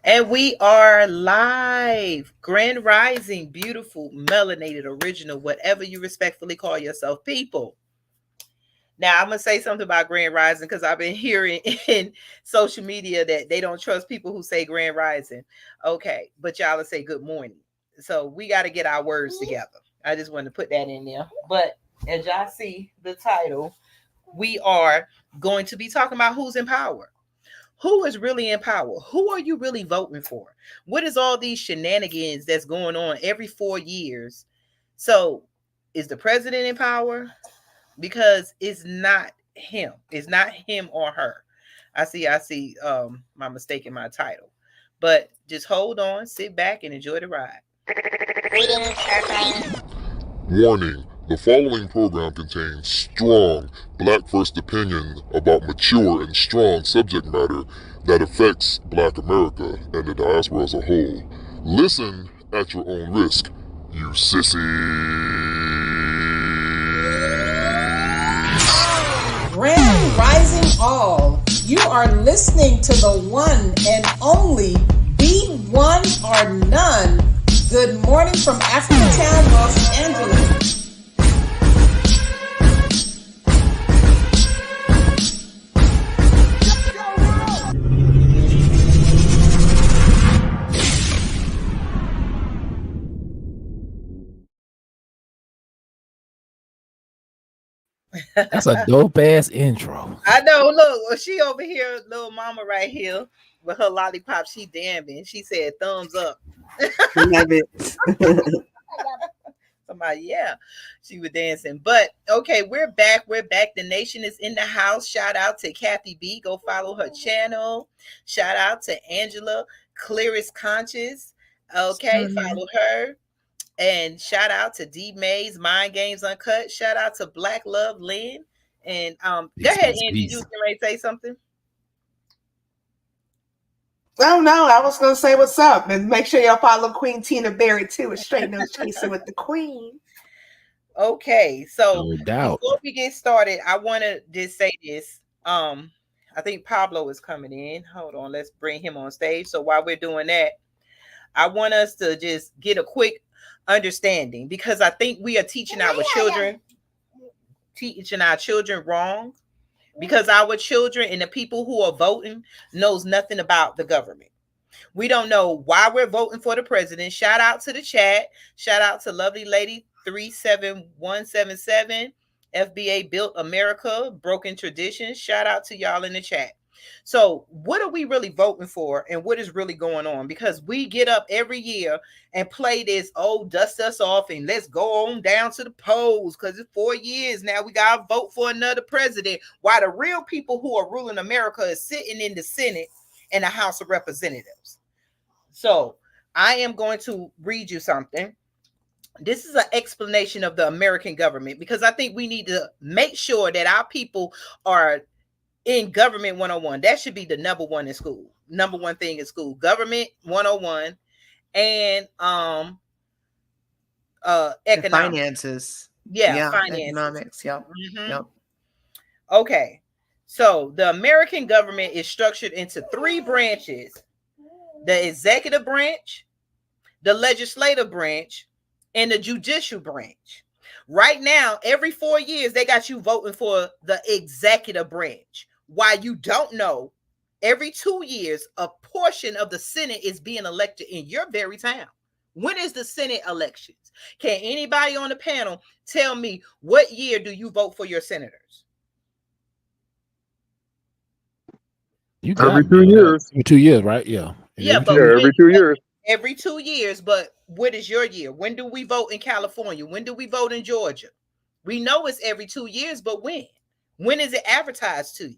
And we are live. Grand Rising, beautiful, melanated, original, whatever you respectfully call yourself, people. Now, I'm going to say something about Grand Rising because I've been hearing in social media that they don't trust people who say Grand Rising. Okay, but y'all will say good morning. So we got to get our words together. I just wanted to put that in there. But as y'all see the title, we are going to be talking about who's in power. Who is really in power? Who are you really voting for? What is all these shenanigans that's going on every 4 years? So, is the president in power? Because it's not him. It's not him or her. I see my mistake in my title. But just hold on, sit back and enjoy the ride. Greetings, Earthlings. Warning, the following program contains strong Black first opinion about mature and strong subject matter that affects Black America and the diaspora as a whole. Listen at your own risk, you sissies. Grand Rising All, you are listening to the one and only Be One or None. Good morning from Africatown, Los Angeles. That's a dope ass intro. I know. Look, well, she over here, little mama right here with her lollipop. She damning. She said thumbs up. Love it. Somebody, yeah, she was dancing. But okay, we're back. We're back. The nation is in the house. Shout out to Kathy B. Go follow her channel. Shout out to Angela, Clearest Conscious. Okay, follow her. And shout out to D Mays, Mind Games Uncut. Shout out to Black Love Lynn. And go ahead, Andy. You can ready to say something? Oh no, I was gonna say what's up and make sure y'all follow Queen Tina Barrett too. A straight nose chaser with the Queen. Okay, so No doubt. before we get started, I want to just say this. I think Pablo is coming in. Hold on, let's bring him on stage. So while we're doing that, I want us to just get a quick understanding because I think we are teaching our children wrong because our children and the people who are voting knows nothing about the government. We don't know why we're voting for the president. Shout out to the chat. Shout out to lovely lady 37177. FBA built America, broken traditions. Shout out to y'all in the chat. So what are we really voting for and what is really going on? Because we get up every year and play this, dust us off and let's go on down to the polls because it's 4 years now. We got to vote for another president while the real people who are ruling America is sitting in the Senate and the House of Representatives. So I am going to read you something. This is an explanation of the American government because I think we need to make sure that our people are in government 101. That should be the number one in school. Number one thing in school. Government 101 and economics. Finances. Yeah, finances. Economics. Yep. Mm-hmm. Yep. Okay. So the American government is structured into 3 branches: the executive branch, the legislative branch, and the judicial branch. Right now, every 4 years, they got you voting for the executive branch. Why you don't know, every 2 years, a portion of the Senate is being elected in your very town. When is the Senate elections? Can anybody on the panel tell me what year do you vote for your senators? Every 2 years. Every 2 years, right? Yeah. Every 2 years. Every 2 years, but what is your year? When do we vote in California? When do we vote in Georgia? We know it's every 2 years, but when? When is it advertised to you?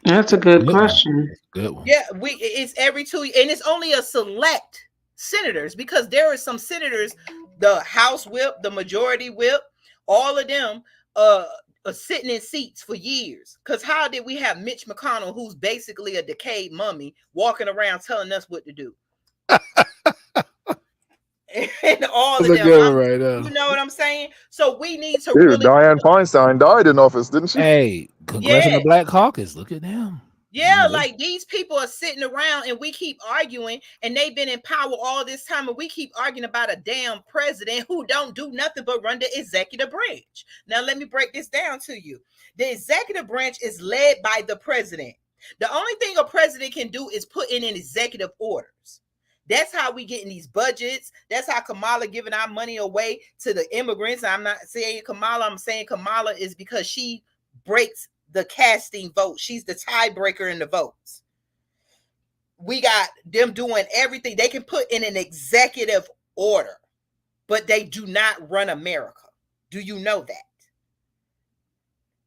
That's a good question. Good one. Yeah, it's every 2 years, and it's only a select senators because there are some senators, the House whip, the majority whip, all of them are sitting in seats for years. Because how did we have Mitch McConnell, who's basically a decayed mummy, walking around telling us what to do? And all of them, you know what I'm saying? So we need to Dude, Dianne Feinstein died in office, didn't she? Hey, Congressional Black Caucus, look at them. Yeah, like these people are sitting around and we keep arguing, and they've been in power all this time, and we keep arguing about a damn president who don't do nothing but run the executive branch. Now, let me break this down to you. The executive branch is led by the president. The only thing a president can do is put in an executive orders. That's how we get in these budgets. That's how Kamala giving our money away to the immigrants. I'm not saying Kamala. I'm saying Kamala is because she breaks the casting vote. She's the tiebreaker in the votes. We got them doing everything. They can put in an executive order, but they do not run America. Do you know that?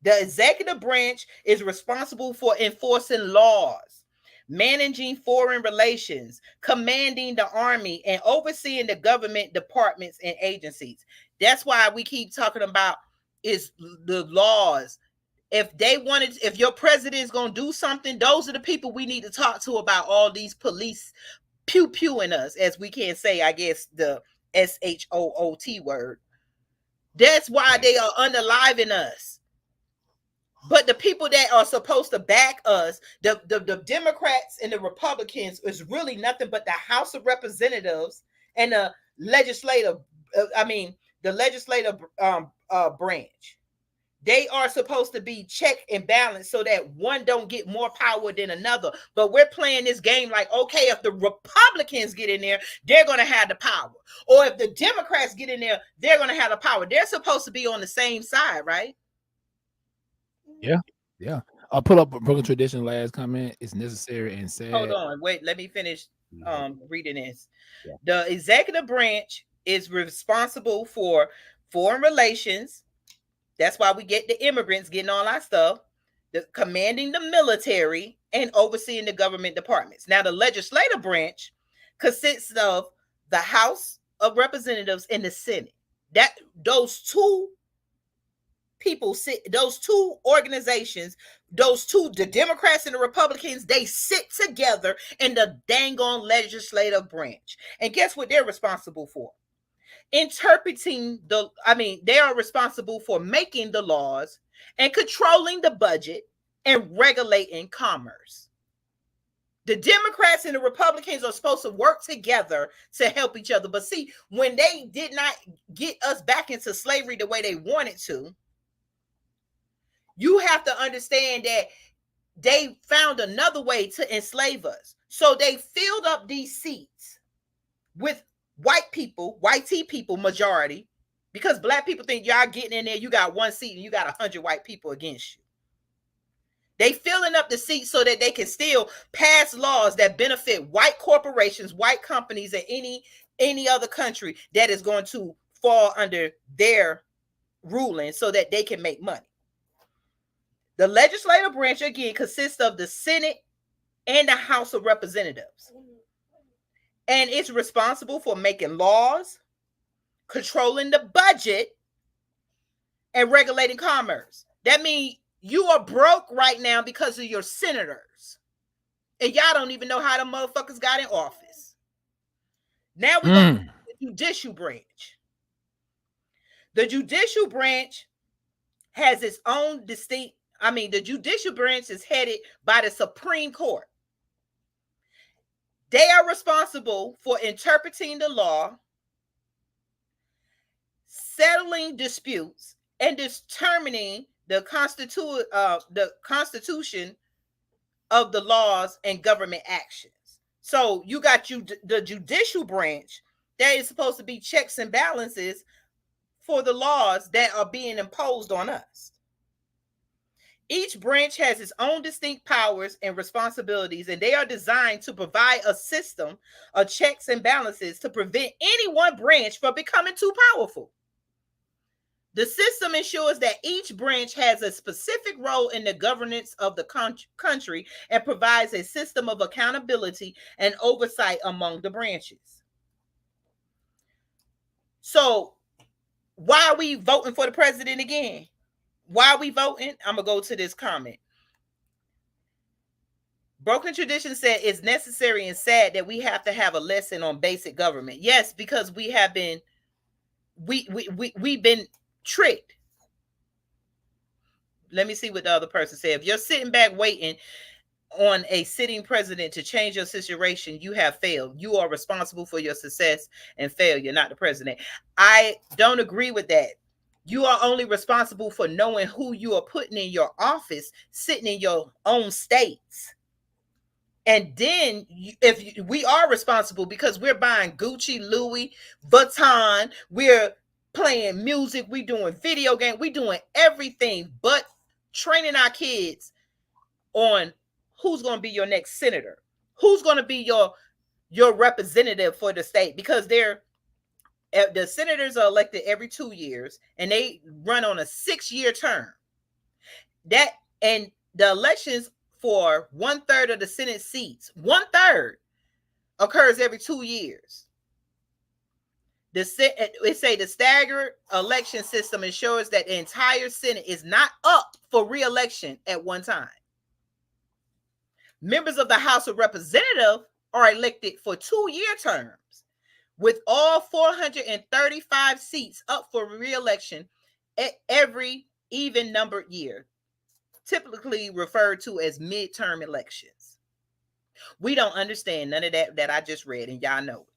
The executive branch is responsible for enforcing laws, managing foreign relations, commanding the army, and overseeing the government departments and agencies. That's why we keep talking about is the laws. If your president is going to do something, those are the people we need to talk to about all these police pew-pewing us, as we can't say, I guess, the SHOOT word. That's why they are unaliving us. But the people that are supposed to back us, the Democrats and the Republicans, is really nothing but the House of Representatives and the legislative branch. They are supposed to be check and balance so that one don't get more power than another. But we're playing this game like, okay, if the Republicans get in there, they're going to have the power. Or if the Democrats get in there, they're going to have the power. They're supposed to be on the same side, right? Yeah. I'll pull up a broken tradition. Last comment. It's necessary and sad. Hold on. Wait, let me finish reading this. Yeah. The executive branch is responsible for foreign relations. That's why we get the immigrants getting all our stuff, commanding the military, and overseeing the government departments. Now, the legislative branch consists of the House of Representatives and the Senate. Those two people sit, those two organizations, the Democrats and the Republicans, they sit together in the dang on legislative branch. And guess what they're responsible for? They are responsible for making the laws and controlling the budget and regulating commerce. The Democrats and the Republicans are supposed to work together to help each other. But see, when they did not get us back into slavery the way they wanted to, you have to understand that they found another way to enslave us. So they filled up these seats with white people, white people majority, because black people think y'all getting in there, you got one seat and you got 100 white people against you. They filling up the seats so that they can still pass laws that benefit white corporations, white companies, and any other country that is going to fall under their ruling so that they can make money. The legislative branch, again, consists of the Senate and the House of Representatives. And it's responsible for making laws, controlling the budget, and regulating commerce. That means you are broke right now because of your senators. And y'all don't even know how the motherfuckers got in office. Now we're going to the judicial branch. The judicial branch has its own the judicial branch is headed by the Supreme Court. They are responsible for interpreting the law, settling disputes, and determining the constitution of the laws and government actions. So you got the judicial branch that is supposed to be checks and balances for the laws that are being imposed on us. Each branch has its own distinct powers and responsibilities, and they are designed to provide a system of checks and balances to prevent any one branch from becoming too powerful. The system ensures that each branch has a specific role in the governance of the country and provides a system of accountability and oversight among the branches. So, why are we voting for the president again? Why are we voting? I'm going to go to this comment. Broken Tradition said it's necessary and sad that we have to have a lesson on basic government. Yes, because we have been, we've been tricked. Let me see what the other person said. If you're sitting back waiting on a sitting president to change your situation, you have failed. You are responsible for your success and failure, not the president. I don't agree with that. You are only responsible for knowing who you are putting in your office, sitting in your own states. And then we are responsible because we're buying Gucci, Louis, Vuitton, we're playing music, we're doing video games, we're doing everything but training our kids on who's going to be your next senator, who's going to be your representative for the state, because the senators are elected every 2 years and they run on a 6-year term. And the elections for 1/3 of the Senate seats, 1/3 occurs every 2 years. The staggered election system ensures that the entire Senate is not up for re-election at one time. Members of the House of Representatives are elected for 2-year terms, with all 435 seats up for re-election at every even numbered year, typically referred to as midterm elections. We don't understand none of that I just read, and y'all know it,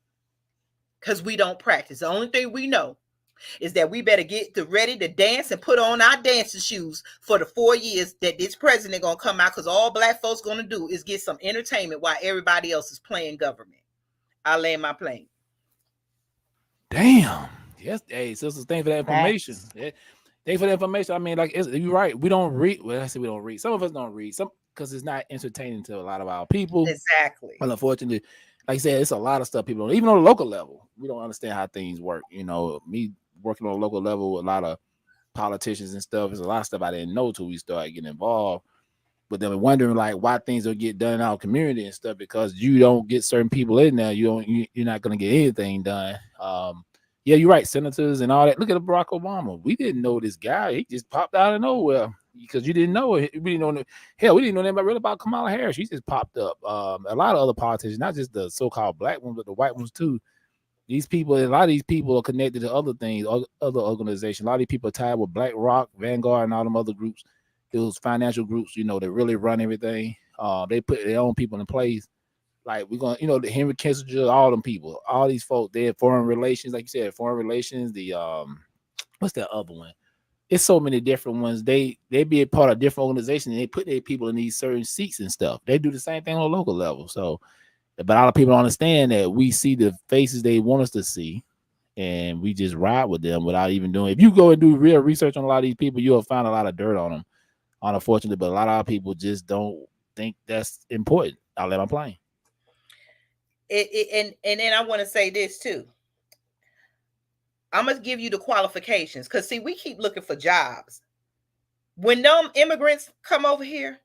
because we don't practice. The only thing we know is that we better get ready to dance and put on our dancing shoes for the 4 years that this president gonna come out, because all black folks gonna do is get some entertainment while everybody else is playing government. I land my plane. Damn. Yes. Hey, sisters, thanks for that information. Yeah. Thanks for the information. I mean, like, you're right. We don't read. Well, I say we don't read. Some of us don't read. Some because it's not entertaining to a lot of our people. Exactly. Well, unfortunately, like I said, it's a lot of stuff people don't, even on the local level, we don't understand how things work. You know, me working on a local level with a lot of politicians and stuff, there's a lot of stuff I didn't know till we started getting involved. But then wondering like why things don't get done in our community and stuff, because you don't get certain people in there, you're not gonna get anything done. Yeah, you're right. Senators and all that. Look at Barack Obama. We didn't know this guy. He just popped out of nowhere because you didn't know it. We didn't know. Hell, we didn't know anything really about Kamala Harris. She just popped up. A lot of other politicians, not just the so-called black ones, but the white ones too. These people, a lot of these people are connected to other things, other organizations. A lot of these people are tied with BlackRock, Vanguard, and all them other groups. Those financial groups, you know, that really run everything. They put their own people in place. Like we're gonna, you know, the Henry Kissinger, all them people, all these folks, they have foreign relations, like you said, foreign relations. The what's that other one? It's so many different ones. They be a part of different organizations, and they put their people in these certain seats and stuff. They do the same thing on a local level. So, but a lot of people don't understand that we see the faces they want us to see, and we just ride with them without even doing. If you go and do real research on a lot of these people, you'll find a lot of dirt on them. Unfortunately, but a lot of people just don't think that's important. I'll let my plane. And then I want to say this too. I'm gonna give you the qualifications, because see, we keep looking for jobs. When them immigrants come over here,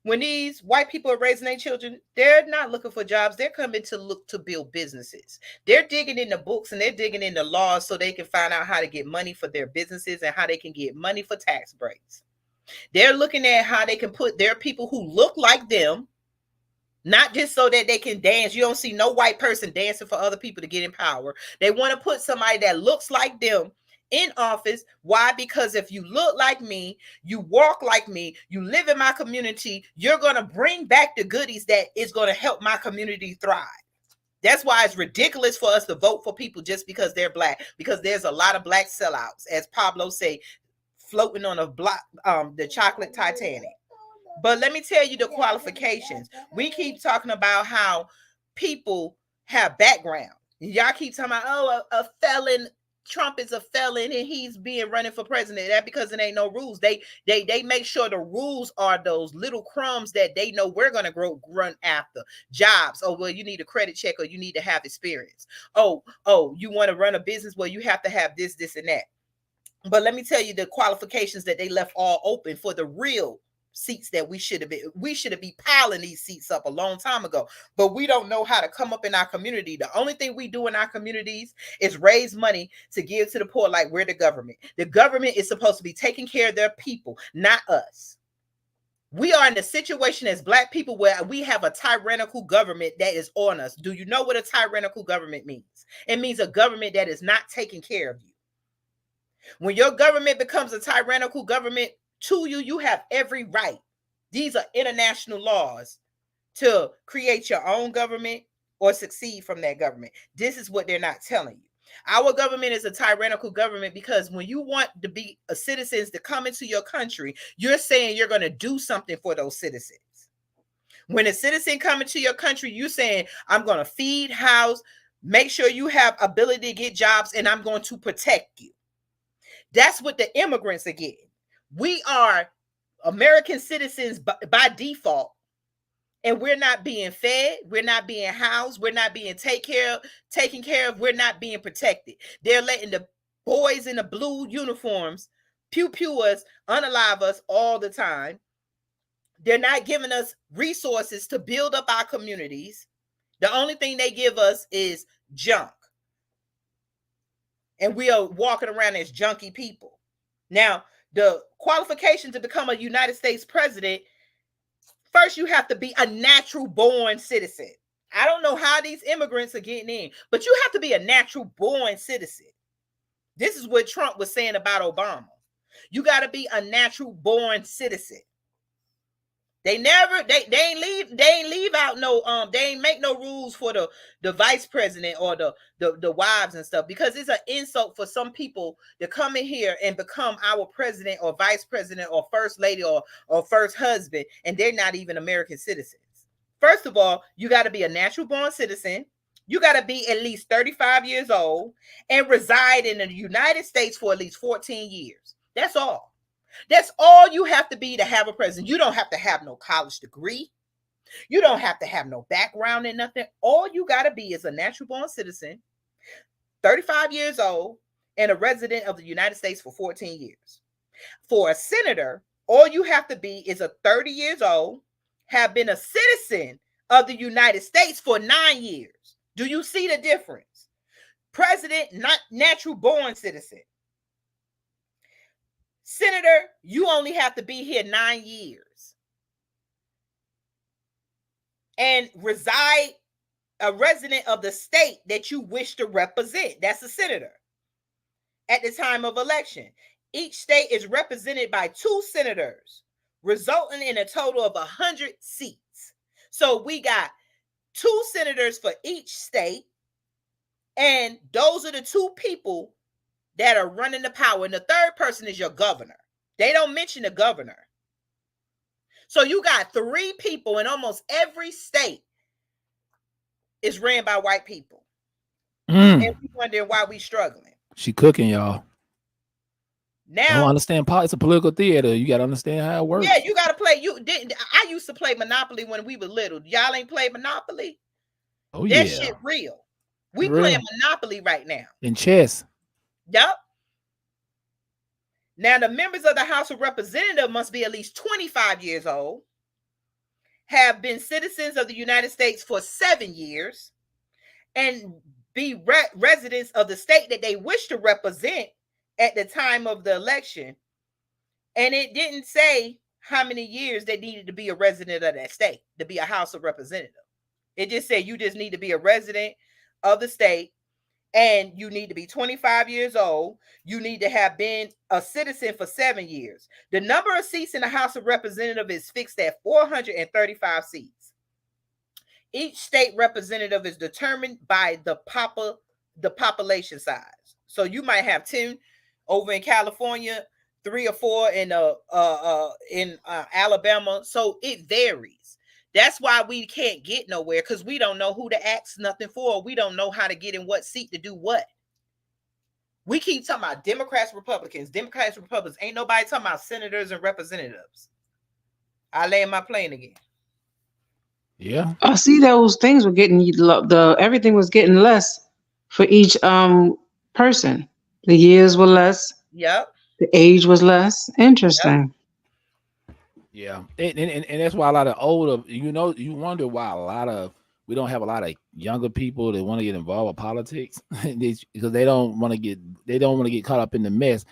when these white people are raising their children, they're not looking for jobs. They're coming to look to build businesses. They're digging in the books and they're digging in the laws so they can find out how to get money for their businesses and how they can get money for tax breaks. They're looking at how they can put their people who look like them, not just so that they can dance. You don't see no white person dancing for other people to get in power. They want to put somebody that looks like them in office. Why? Because if you look like me, you walk like me, you live in my community, you're going to bring back the goodies that is going to help my community thrive. That's why it's ridiculous for us to vote for people just because they're black, because there's a lot of black sellouts, as Pablo say, floating on a block, the chocolate Titanic. But let me tell you the qualifications. We keep talking about how people have background. Y'all keep talking about, oh, a felon, Trump is a felon and he's being running for president. That because it ain't no rules. They make sure the rules are those little crumbs that they know we're going to run after. Jobs. Oh, well, you need a credit check or you need to have experience. Oh, you want to run a business? Well, you have to have this, and that. But let me tell you the qualifications that they left all open for the real seats that we should have been piling these seats up a long time ago, but we don't know how to come up in our community. The only thing we do in our communities is raise money to give to the poor, like we're the government. The government is supposed to be taking care of their people, not us. We are in a situation as black people where we have a tyrannical government that is on us. Do you know what a tyrannical government means? It means a government that is not taking care of you. When your government becomes a tyrannical government to you, you have every right. These are international laws to create your own government or succeed from that government. This is what they're not telling you. Our government is a tyrannical government because when you want to be a citizens to come into your country, you're saying you're going to do something for those citizens. When a citizen come into your country, you're saying, I'm going to feed, house, make sure you have ability to get jobs, and I'm going to protect you. That's what the immigrants are getting. We are American citizens by default, and we're not being fed, we're not being housed, we're not being taken care of, we're not being protected. They're letting the boys in the blue uniforms pew us, unalive us all the time. They're not giving us resources to build up our communities. The only thing they give us is junk. And we are walking around as junky people. Now, the qualification to become a United States president, first you have to be a natural born citizen. I don't know how these immigrants are getting in, but you have to be a natural born citizen. This is what Trump was saying about Obama. You got to be a natural born citizen. They ain't leave out no they ain't make no rules for the vice president or the wives and stuff, because it's an insult for some people to come in here and become our president or vice president or first lady or first husband, and they're not even American citizens. First of all, you got to be a natural born citizen. You got to be at least 35 years old and reside in the United States for at least 14 years. That's all. That's all you have to be to have a president. You don't have to have no college degree. You don't have to have no background in nothing. All you got to be is a natural born citizen, 35 years old, and a resident of the United States for 14 years. For a senator, all you have to be is a 30 years old, have been a citizen of the United States for 9 years. Do you see the difference? President, not natural born citizen. Senator, you only have to be here 9 years and reside a resident of the state that you wish to represent. That's a senator. At the time of election, each state is represented by 2 senators, resulting in a total of 100 seats. So we got 2 senators for each state, and those are the 2 people that are running the power. And the third person is your governor. They don't mention the governor. So you got 3 people in almost every state is ran by white people. And we wondering why we struggling. She cooking, y'all. Now, I don't understand. It's a political theater. You got to understand how it works. Yeah, you got to play. I used to play Monopoly when we were little. Y'all ain't played Monopoly? Oh, that shit real. We playing Monopoly right now. In chess. Yep. Now, the members of the House of Representatives must be at least 25 years old, have been citizens of the United States for 7 years, and be residents of the state that they wish to represent at the time of the election. And it didn't say how many years they needed to be a resident of that state to be a House of Representatives. It just said you just need to be a resident of the state, and you need to be 25 years old. You need to have been a citizen for 7 years. The number of seats in the House of Representatives is fixed at 435 seats. Each state representative is determined by the population size. So you might have 10 over in California, 3 or 4 in Alabama. So it varies. That's why we can't get nowhere, because we don't know who to ask nothing for. We don't know how to get in what seat to do what. We keep talking about Democrats, Republicans. Ain't nobody talking about senators and representatives. I land my plane again. Yeah. I see those things were getting everything was getting less for each person. The years were less. Yep. The age was less. Interesting. Yep. Yeah. And that's why a lot of older, you wonder why we don't have a lot of younger people that want to get involved with politics because they don't want to get caught up in the mess.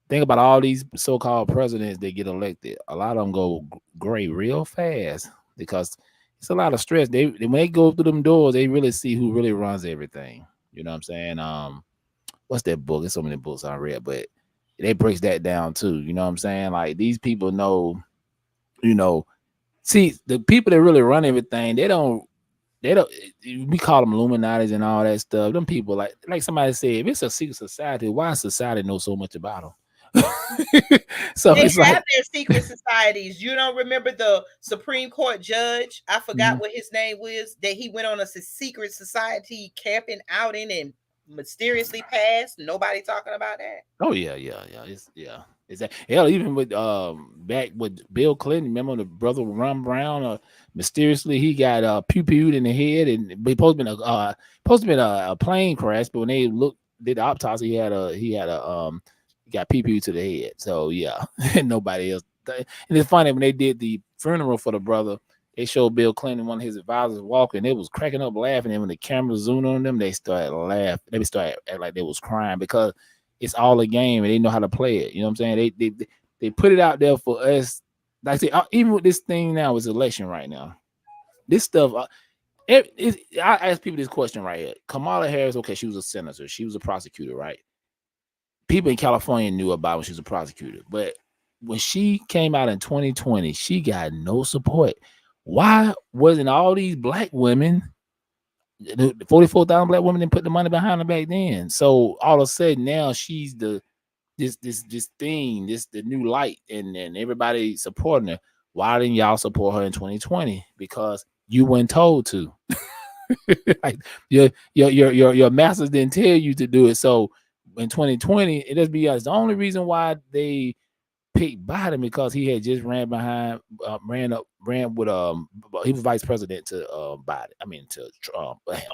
Think about all these so-called presidents that get elected. A lot of them go gray real fast because it's a lot of stress. When they go through them doors, they really see who really runs everything. You know what I'm saying? What's that book? There's so many books I read, but they breaks that down too. You know what I'm saying? Like these people know, See, the people that really run everything, they don't. We call them Illuminatis and all that stuff. Them people, like somebody said, if it's a secret society, why society know so much about them? So They it's have like their secret societies. You don't remember the Supreme Court judge? I forgot what his name was. That he went on a secret society camping out in and mysteriously passed. Nobody talking about that. oh yeah, Is that hell? Even with back with Bill Clinton, remember the brother Ron Brown? Mysteriously he got pew pewed in the head, and he supposed to been a plane crash, but when they did the autopsy, he got pew pewed to the head. So yeah, and nobody else. And it's funny when they did the funeral for the brother. They showed Bill Clinton, one of his advisors, walking. They was cracking up laughing, and when the camera zoomed on them, they started laughing. They started acting like they was crying because it's all a game and they know how to play it. You know what I'm saying? They put it out there for us. Like I say, even with this thing now, it's election right now. This stuff. I ask people this question right here. Kamala Harris, okay, she was a senator, she was a prosecutor, right? People in California knew about when she was a prosecutor, but when she came out in 2020, she got no support. Why wasn't all these black women, 44,000 black women, didn't put the money behind her back then? So all of a sudden now she's the the new light, and everybody supporting her. Why didn't y'all support her in 2020? Because you weren't told to. Like your masters didn't tell you to do it. So in 2020, it just be honest. The only reason why they picked Biden because he had just ran with he was vice president to Biden. I mean to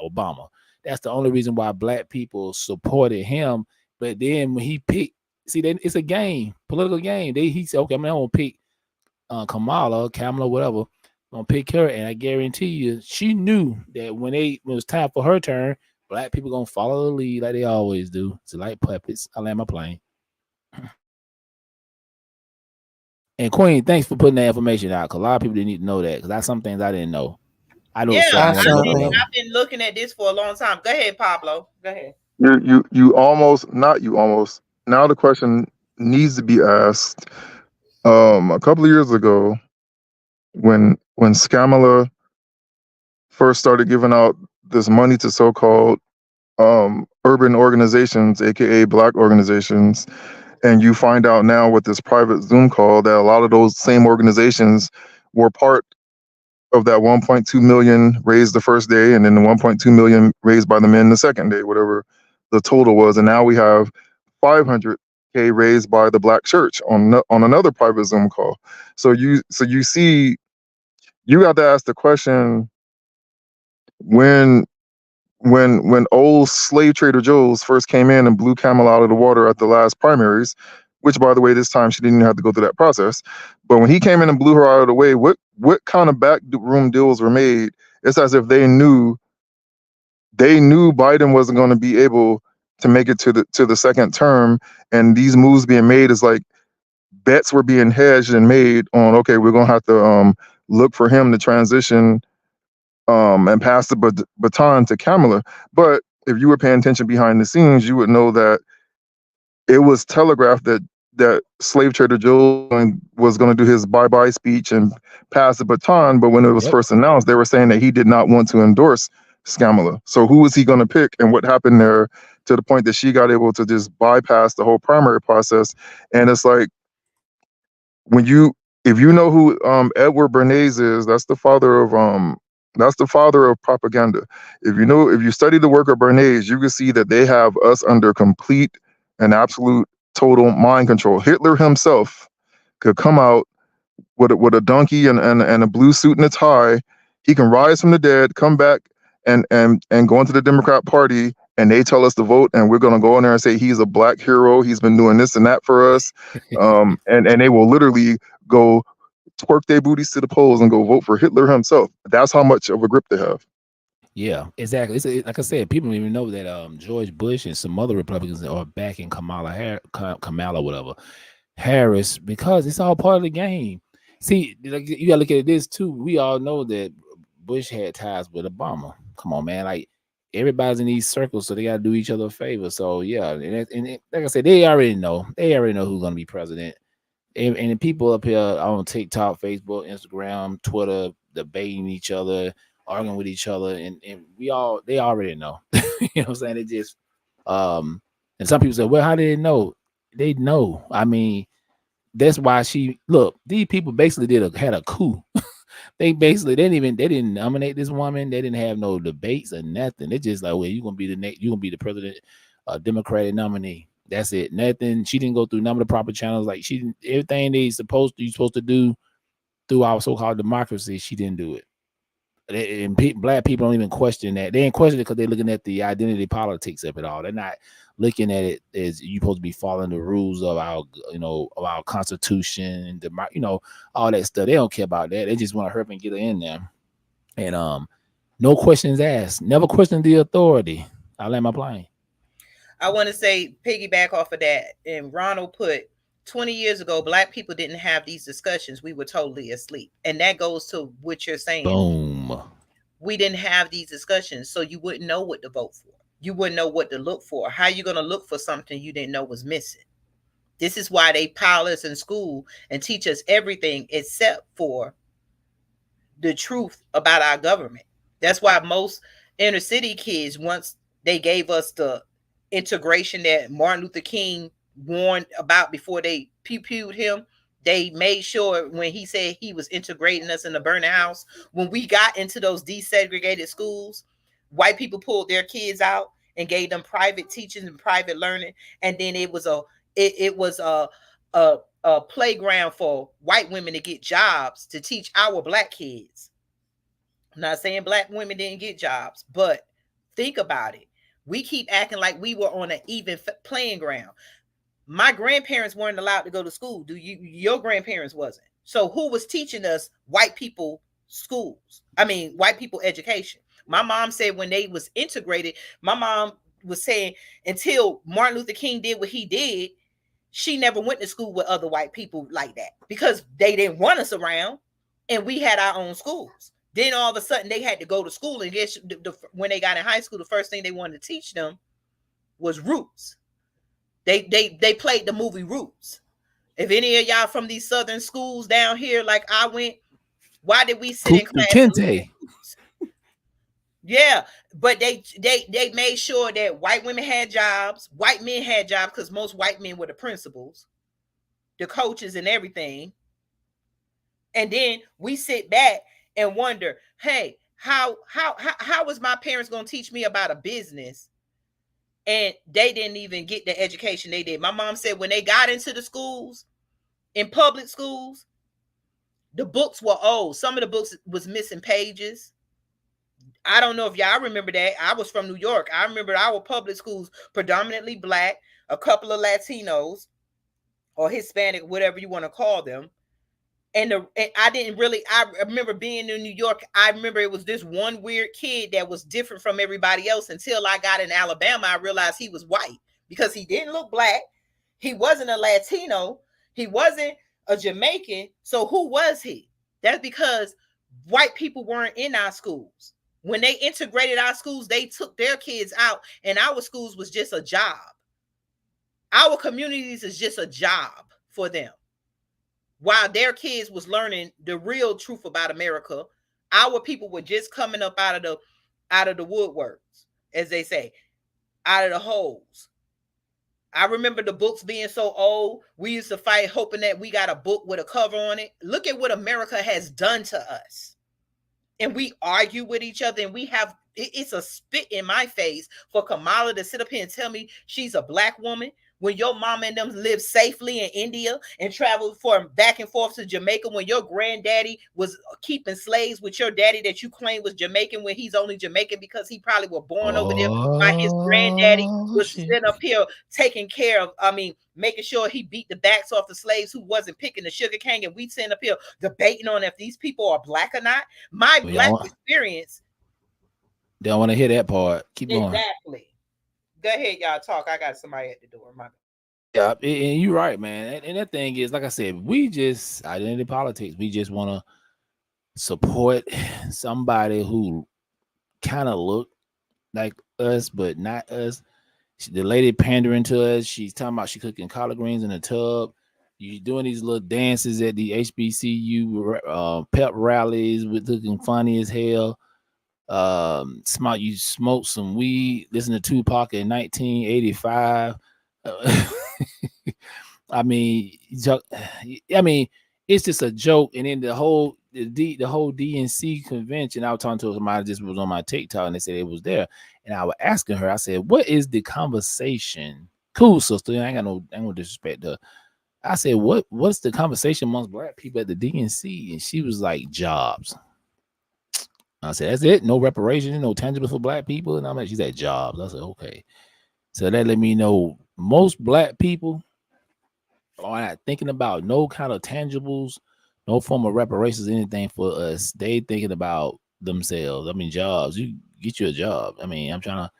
Obama. That's the only reason why black people supported him. But then when he picked, see, then it's a game, political game. He said, okay, I'm gonna pick Kamala, whatever. I'm gonna pick her, and I guarantee you, she knew that when it was time for her turn, black people gonna follow the lead like they always do. It's like puppets. I land my plane. And Queen, thanks for putting that information out, because a lot of people didn't need to know that, because that's some things I didn't know. I know Yeah, something on the local Absolutely. level. I've been looking at this for a long time. Go ahead, Pablo. Go ahead. You almost, not you almost. Now the question needs to be asked. A couple of years ago, when Scamala first started giving out this money to so-called urban organizations, aka black organizations, and you find out now with this private Zoom call that a lot of those same organizations were part of that 1.2 million raised the first day, and then the 1.2 million raised by the men the second day, whatever the total was, and now we have 500K raised by the black church on another private Zoom call. So you see, you got to ask the question, when when old slave trader Joe's first came in and blew Camel out of the water at the last primaries, which by the way, this time she didn't even have to go through that process. But when he came in and blew her out of the way, what kind of backroom deals were made? It's as if they knew Biden wasn't going to be able to make it to the second term, and these moves being made is like bets were being hedged and made on, okay, we're going to have to look for him to transition and pass the baton to Kamala. But if you were paying attention behind the scenes, you would know that it was telegraphed that slave trader Joe was going to do his bye-bye speech and pass the baton. But when it was first announced, they were saying that he did not want to endorse Scamala. So who was he going to pick, and what happened there to the point that she got able to just bypass the whole primary process? And it's like, when you if you know who Edward Bernays is, that's the father of propaganda. If you study the work of Bernays, you can see that they have us under complete and absolute total mind control. Hitler himself could come out with a donkey and a blue suit and a tie. He can rise from the dead, come back and go into the Democrat Party, and they tell us to vote, and we're going to go in there and say he's a black hero. He's been doing this and that for us, and they will literally go twerk their booties to the polls and go vote for Hitler himself. That's how much of a grip they have. Yeah, exactly. Like I said, people don't even know that George Bush and some other Republicans are backing Kamala, whatever, Harris, because it's all part of the game. See, like, you gotta look at this too. We all know that Bush had ties with Obama. Come on, man. Like, everybody's in these circles, so they gotta do each other a favor. So yeah, and like I said, they already know. They already know who's gonna be president. and the people up here on TikTok, Facebook, Instagram, Twitter, debating each other, arguing with each other, and they already know. You know what I'm saying? They just and some people say, well, how did they know? They know. I mean, that's why these people basically had a coup. They didn't nominate this woman. They didn't have no debates or nothing. They just like, well, you're gonna be the president, Democratic nominee. That's it. Nothing. She didn't go through none of the proper channels. Like she didn't everything you're supposed to do through our so-called democracy. She didn't do it. And black people don't even question that. They ain't question it because they're looking at the identity politics of it all. They're not looking at it as you supposed to be following the rules of our, of our constitution, all that stuff. They don't care about that. They just want to hurry up and get her in there. And no questions asked. Never question the authority. I land my plane. I want to say, piggyback off of that, and Ronald put 20 years ago, black people didn't have these discussions. We were totally asleep. And that goes to what you're saying. Boom. We didn't have these discussions, so you wouldn't know what to vote for. You wouldn't know what to look for. How are you going to look for something you didn't know was missing? This is why they pile us in school and teach us everything except for the truth about our government. That's why most inner city kids, once they gave us the integration that Martin Luther King warned about before they pew-pewed him, they made sure when he said he was integrating us in the burning house, when we got into those desegregated schools, white people pulled their kids out and gave them private teaching and private learning, and then it was a playground for white women to get jobs to teach our black kids. I'm not saying black women didn't get jobs, but think about it. We keep acting like we were on an even playing ground. My grandparents weren't allowed to go to school. Your grandparents wasn't. So who was teaching us white people schools? I mean, white people education. My mom said when they was integrated, my mom was saying until Martin Luther King did what he did, she never went to school with other white people like that because they didn't want us around and we had our own schools. Then all of a sudden they had to go to school, and when they got in high school, the first thing they wanted to teach them was Roots. They played the movie Roots. If any of y'all from these southern schools down here, like I went, why did we sit in class and look at Roots? Yeah, but they made sure that white women had jobs, white men had jobs, because most white men were the principals, the coaches, and everything. And then we sit back and wonder, hey, how was my parents going to teach me about a business? And they didn't even get the education they did. My mom said when they got into the schools, in public schools, the books were old. Some of the books was missing pages. I don't know if y'all remember that. I was from New York. I remember our public schools predominantly black, a couple of Latinos or Hispanic, whatever you want to call them. And I remember being in New York. I remember it was this one weird kid that was different from everybody else until I got in Alabama. I realized he was white because he didn't look black. He wasn't a Latino. He wasn't a Jamaican. So who was he? That's because white people weren't in our schools. When they integrated our schools, they took their kids out, and our schools was just a job. Our communities is just a job for them. While their kids was learning the real truth about America, our people were just coming up out of the woodworks, as they say, out of the holes. I remember the books being so old. We used to fight hoping that we got a book with a cover on it. Look at what America has done to us. And we argue with each other, and it's a spit in my face for Kamala to sit up here and tell me she's a black woman when your mama and them live safely in India and traveled from back and forth to Jamaica, when your granddaddy was keeping slaves with your daddy that you claim was Jamaican when he's only Jamaican because he probably was born over there while his granddaddy was sitting up here taking care of, making sure he beat the backs off the slaves who wasn't picking the sugar cane, and we sitting up here debating on if these people are black or not. My black experience. They don't want to hear that part. Keep going. Exactly. Go ahead, y'all talk. I got somebody at the door. Yeah, and you're right, man. And that thing is, like I said, we just identity politics. We just want to support somebody who kind of look like us, but not us. The lady pandering to us. She's talking about she cooking collard greens in a tub. You doing these little dances at the HBCU pep rallies with looking funny as hell. You smoke some weed, listen to Tupac in 1985. Uh, I mean, I mean, it's just a joke. And then the whole DNC convention, I was talking to somebody just was on my TikTok, and they said it was there. And I was asking her, I said, "What is the conversation?" Cool, sister. I ain't no disrespect to her. I said, what's the conversation amongst black people at the DNC? And she was like, jobs. I said, that's it? No reparations, no tangible for black people? And I'm like, she said, jobs. I said, okay. So that let me know most black people are not thinking about no kind of tangibles, no form of reparations, anything for us. They thinking about themselves. I mean, jobs. You get you a job. I mean, I'm trying to.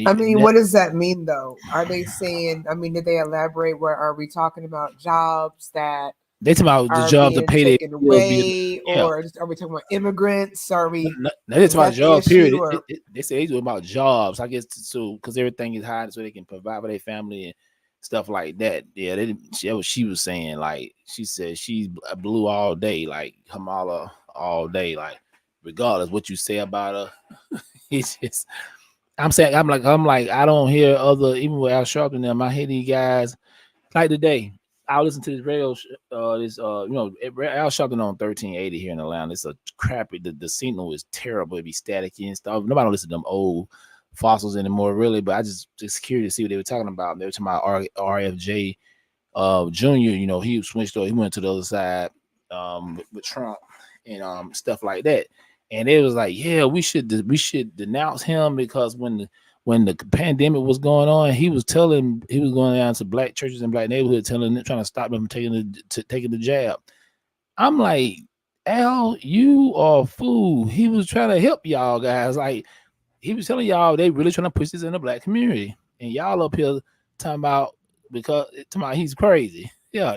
I mean, what does that mean though? Are they saying, I mean, did they elaborate? Where are we talking about jobs that They talking about the are jobs to being pay their taken bills, be away, yeah. or are we talking about immigrants? Are we, They is talking about that the jobs. issue? Period. Or They say they talking about jobs. I guess so because everything is high, so they can provide for their family and stuff like that. Yeah, she was saying. Like she said, she's blue all day, like Kamala all day, like regardless what you say about her. It's just I'm saying I'm like I don't hear other even with Al Sharpton them. I hear these guys like today. I listen to this radio, Al Sharpton on 1380 here in Atlanta. It's a crappy. The signal is terrible. It be staticky and stuff. Nobody don't listen to them old fossils anymore, really. But I just curious to see what they were talking about. They were talking about RFJ Junior. You know, he switched over. He went to the other side with Trump and stuff like that. And it was like, yeah, we should denounce him because when the pandemic was going on, he was going down to black churches and black neighborhoods, trying to stop them from taking the jab. I'm like, Al, you are a fool. He was trying to help y'all guys. Like he was telling y'all they really trying to push this in the black community, and y'all up here talking about he's crazy. Yeah,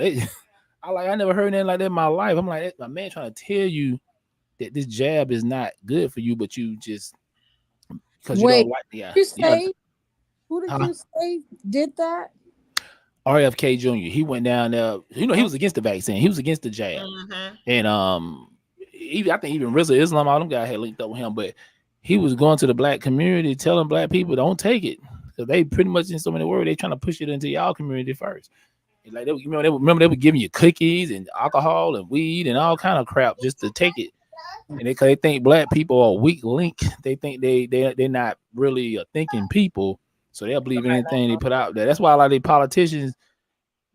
I never heard anything like that in my life. I'm like, my man trying to tell you that this jab is not good for you, but you just because you don't Wait, like you yeah. say who did Huh? you say did that? RFK Jr. He went down there. You know, he was against the vaccine. He was against the jab, Mm-hmm. and I think even Rizzo Islam, all them guys had linked up with him. But he was going to the black community, telling black people don't take it because they pretty much in so many words they trying to push it into y'all community first. And like remember they were giving you cookies and alcohol and weed and all kind of crap just to take it. And they think black people are weak link. They think they're not really a thinking people, so they'll believe anything they put out there. That's why a lot of the politicians.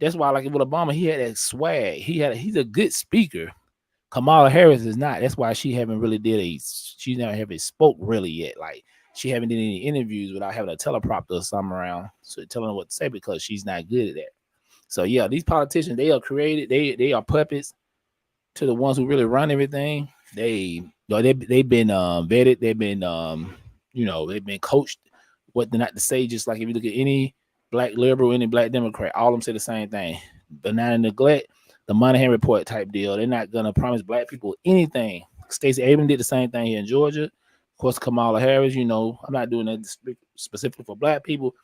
That's why, like with Obama, he had that swag. He's a good speaker. Kamala Harris is not. That's why she haven't really she's never haven't spoke really yet. Like she haven't did any interviews without having a teleprompter or something around, so telling her what to say because she's not good at that. So yeah, these politicians they are created. They are puppets to the ones who really run everything. They've been vetted. They've been they've been coached what not to say. Just like if you look at any black liberal, any black Democrat, all of them say the same thing. Benign neglect, the Monahan report type deal. They're not gonna promise black people anything. Stacey Abrams did the same thing here in Georgia. Of course, Kamala Harris. I'm not doing that specifically for black people.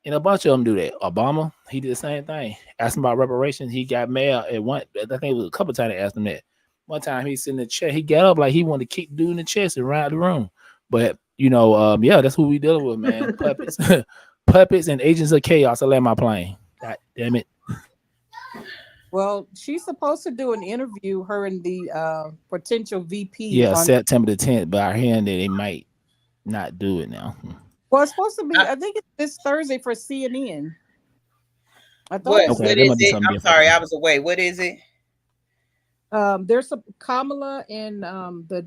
And a bunch of them do that. Obama, he did the same thing. Asked him about reparations. He got mad at one. I think it was a couple times they asked him that. One time he's sitting in the chair. He got up like he wanted to kick dude in the chest and around the room. But yeah, that's who we dealing with, man. Puppets, puppets, and agents of chaos. I land my plane. God damn it. Well, she's supposed to do an interview, her and the potential VP Yeah, on. September the 10th. But I hear that they might not do it now. Well, it's supposed to be. I, I think it's this Thursday for CNN. I thought what it was. Okay, what that is might be it? something I'm different. sorry, Then. I was away. What is it? There's a Kamala and the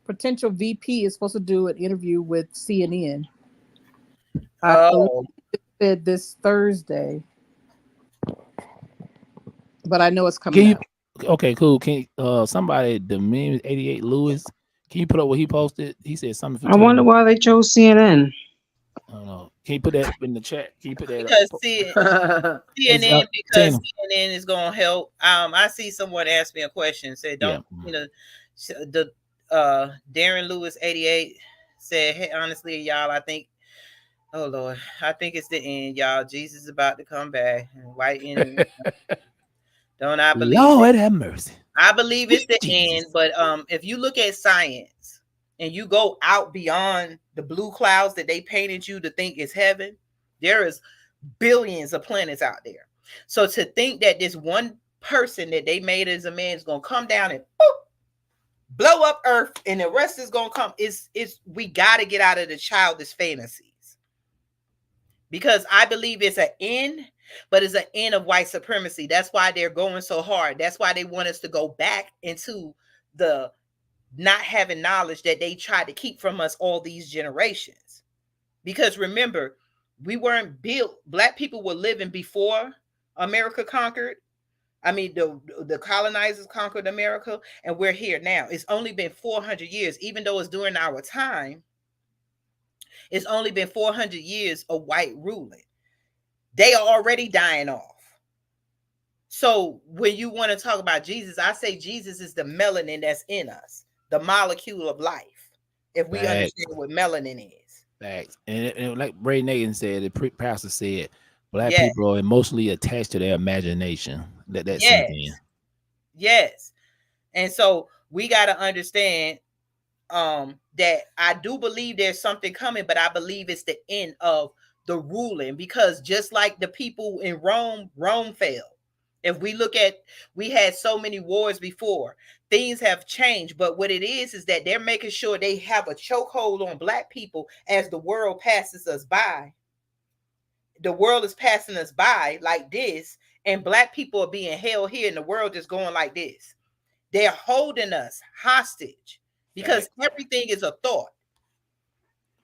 potential VP is supposed to do an interview with CNN. I believe Oh, it said this Thursday, but I know it's Can coming you? up. Okay, cool. Can somebody the meme 88 Lewis? Can you put up what he posted? He said something for I wonder 20. why they chose CNN. I don't know. Can you put that in the chat? Can you put that up? because It's CNN because Tina. CNN is going to help. I see someone asked me a question. Said, Yeah. "Don't the Darren Lewis 88 said, hey, honestly, y'all, I think, oh Lord, I think it's the end, y'all. Jesus is about to come back and white enemy." Don't I believe it? Lord have mercy. I believe it's Sweet the end, Jesus. but if you look at science and you go out beyond the blue clouds that they painted you to think is heaven, there is billions of planets out there. So to think that this one person that they made as a man is gonna come down and boop, blow up Earth and the rest is gonna come is we gotta get out of the childish fantasies. Because I believe it's an end, but it's an end of white supremacy. That's why they're going so hard. That's why they want us to go back into the not having knowledge that they tried to keep from us all these generations. Because remember, we weren't built, black people were living before America conquered. I mean, the colonizers conquered America, and we're here now. It's only been 400 years, even though it's during our time. It's only been 400 years of white ruling. They are already dying off. So when you want to talk about Jesus, I say Jesus is the melanin that's in us, the molecule of life. If we Facts. understand what melanin is. Facts. And like Ray Nagin said, the pastor said, black Yes. people are emotionally attached to their imagination. Let that Yes. sink in. Yes. And so we got to understand that I do believe there's something coming, but I believe it's the end of the ruling, because just like the people in Rome fell. If we look at, we had so many wars before, things have changed, but what it is that they're making sure they have a chokehold on black people as the world passes us by. The world is passing us by like this, and black people are being held here, and the world is going like this. They're holding us hostage because everything is a thought.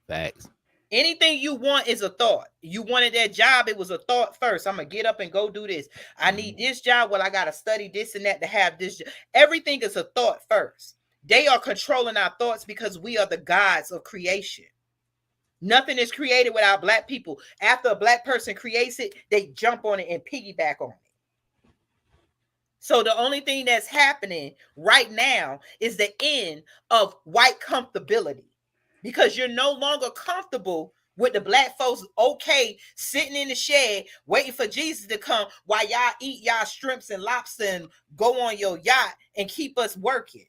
Facts. Anything you want is a thought. You wanted that job, it was a thought first. I'm gonna get up and go do this. I need this job. Well, I gotta study this and that to have this. Everything is a thought first. They are controlling our thoughts because we are the gods of creation. Nothing is created without black people. After a black person creates it, they jump on it and piggyback on it. So the only thing that's happening right now is the end of white comfortability, because you're no longer comfortable with the black folks, okay, sitting in the shed waiting for Jesus to come while y'all eat y'all shrimps and lobster and go on your yacht and keep us working.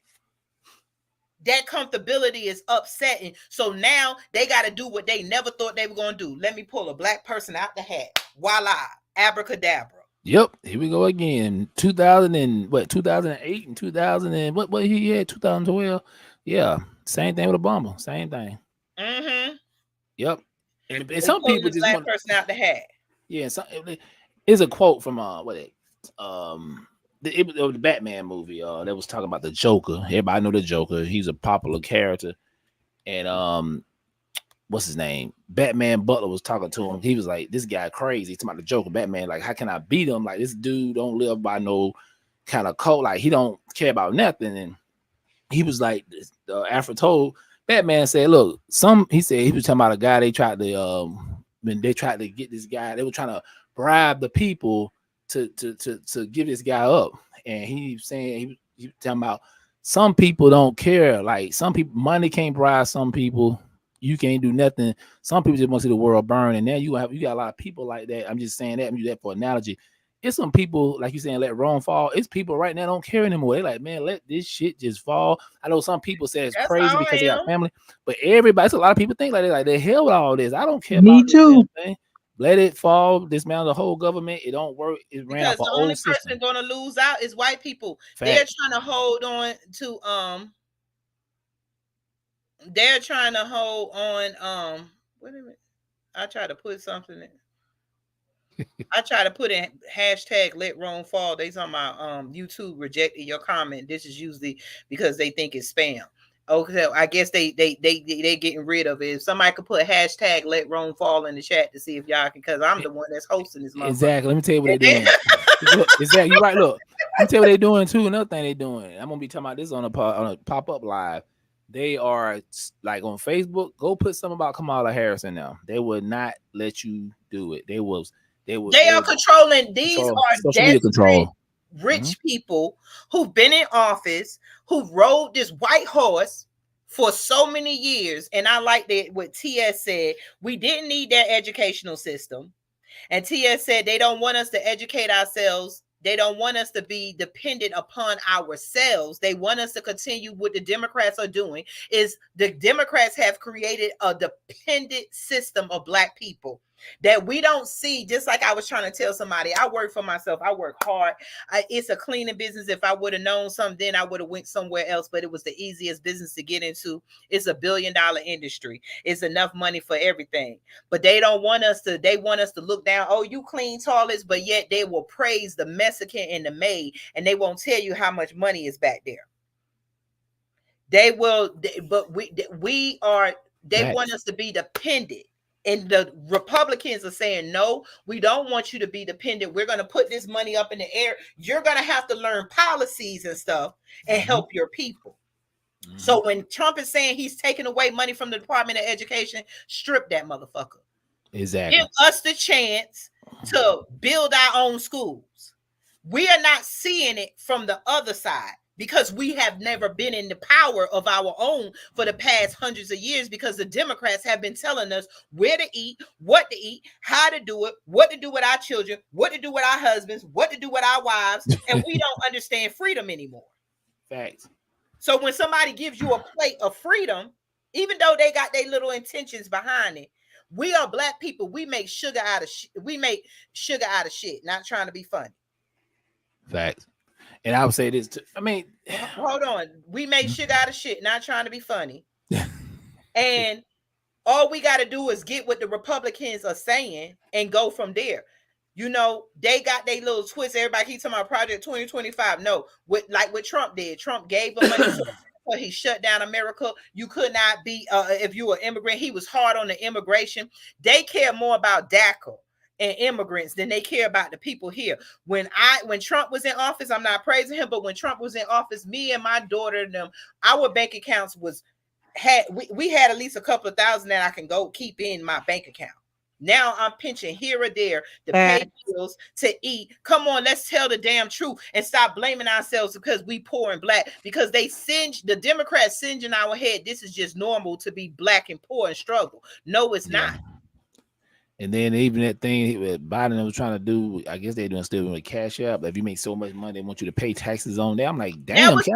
That comfortability is upsetting. So now they got to do what they never thought they were going to do. Let me pull a black person out the hat. Voila, abracadabra. Yep, here we go again. 2008 and 2000 and what he had 2012. Yeah, same thing with Obama. Same thing. Mm-hmm. Yep. And some people just black want person out the hat. Yeah, it's a quote from the Batman movie. That was talking about the Joker. Everybody know the Joker. He's a popular character, and what's his name? Batman Butler was talking to him. He was like, "This guy crazy." He's talking about the Joker. Batman, like, how can I beat him? Like, this dude don't live by no kind of code. Like, he don't care about nothing. And he was like, Alfred told Batman, said, "Look, he said he was talking about a guy they tried to when they tried to get this guy, they were trying to bribe the people to give this guy up." And he was saying he was talking about some people don't care. Like, some people, money can't bribe some people. You can't do nothing. Some people just want to see the world burn. And now you got a lot of people like that. I'm just saying that. I'm using that for analogy. It's some people, like you saying, let Rome fall. It's people right now don't care anymore. They like, man, let this shit just fall. I know some people say it's crazy because they got family, but everybody, a lot of people think like the hell with all this. I don't care Me about too. this thing. Let it fall. Dismantle the whole government. It don't work. It ran off Because an the old only system. person going to lose out is white people. Fact. They're trying to hold on to they're trying to hold on wait a minute. I try to put something in. I try to put in hashtag let Rome fall. They on my YouTube rejected your comment. This is usually because they think it's spam. Okay, I guess they getting rid of it. If somebody could put hashtag let Rome fall in the chat to see if y'all can, because I'm the one that's hosting this. Exactly. Let me tell you what they're doing. Look, exactly. You're right. Look, let me tell you what they're doing too. Another thing they're doing. I'm gonna be talking about this on a pop-up live. They are like on Facebook. Go put something about Kamala Harris in there. They would not let you do it. They are controlling. These are social media control. Rich people who've been in office, who rode this white horse for so many years. And I like that what TS said. We didn't need that educational system. And TS said they don't want us to educate ourselves They don't want us to be dependent upon ourselves. They want us to continue what the Democrats are doing. Is the Democrats have created a dependent system of Black people that we don't see. Just like I was trying to tell somebody, I work for myself. I work hard. It's a cleaning business. If I would have known something, then I would have went somewhere else. But it was the easiest business to get into. It's a $1 billion industry. It's enough money for everything. But they don't want us to. They want us to look down. Oh, you clean toilets, but yet they will praise the Mexican and the maid, and they won't tell you how much money is back there. They will, but we are. They want us to be dependent. And the Republicans are saying, no, we don't want you to be dependent. We're going to put this money up in the air. You're going to have to learn policies and stuff and help your people. So when Trump is saying he's taking away money from the Department of Education, strip that motherfucker. Exactly. Give us the chance to build our own schools. We are not seeing it from the other side, because we have never been in the power of our own for the past hundreds of years, because the Democrats have been telling us where to eat, what to eat, how to do it, what to do with our children, what to do with our husbands, what to do with our wives, and we don't understand freedom anymore. Facts. So when somebody gives you a plate of freedom, even though they got their little intentions behind it, we are Black people. We make sugar out of shit, not trying to be funny. Facts. And I would say this too. I mean, hold on. We make sugar out of shit, not trying to be funny. And all we got to do is get what the Republicans are saying and go from there. You know, they got their little twist. Everybody keeps talking about Project 2025. No, like what Trump did. Trump gave them money. He shut down America. You could not be, if you were an immigrant. He was hard on the immigration. They care more about DACA and immigrants than they care about the people here. When Trump was in office, I'm not praising him, but when Trump was in office, me and my daughter and them, our bank accounts we had at least a couple of thousand that I can go keep in my bank account. Now I'm pinching here or there to pay bills, to eat. Come on, let's tell the damn truth and stop blaming ourselves because we poor and Black, because the Democrats singe in our head. This is just normal to be Black and poor and struggle. No, it's not. And then even that thing Biden was trying to do, I guess they're doing still with Cash App. If you make so much money, they want you to pay taxes on that. I'm like, damn. That's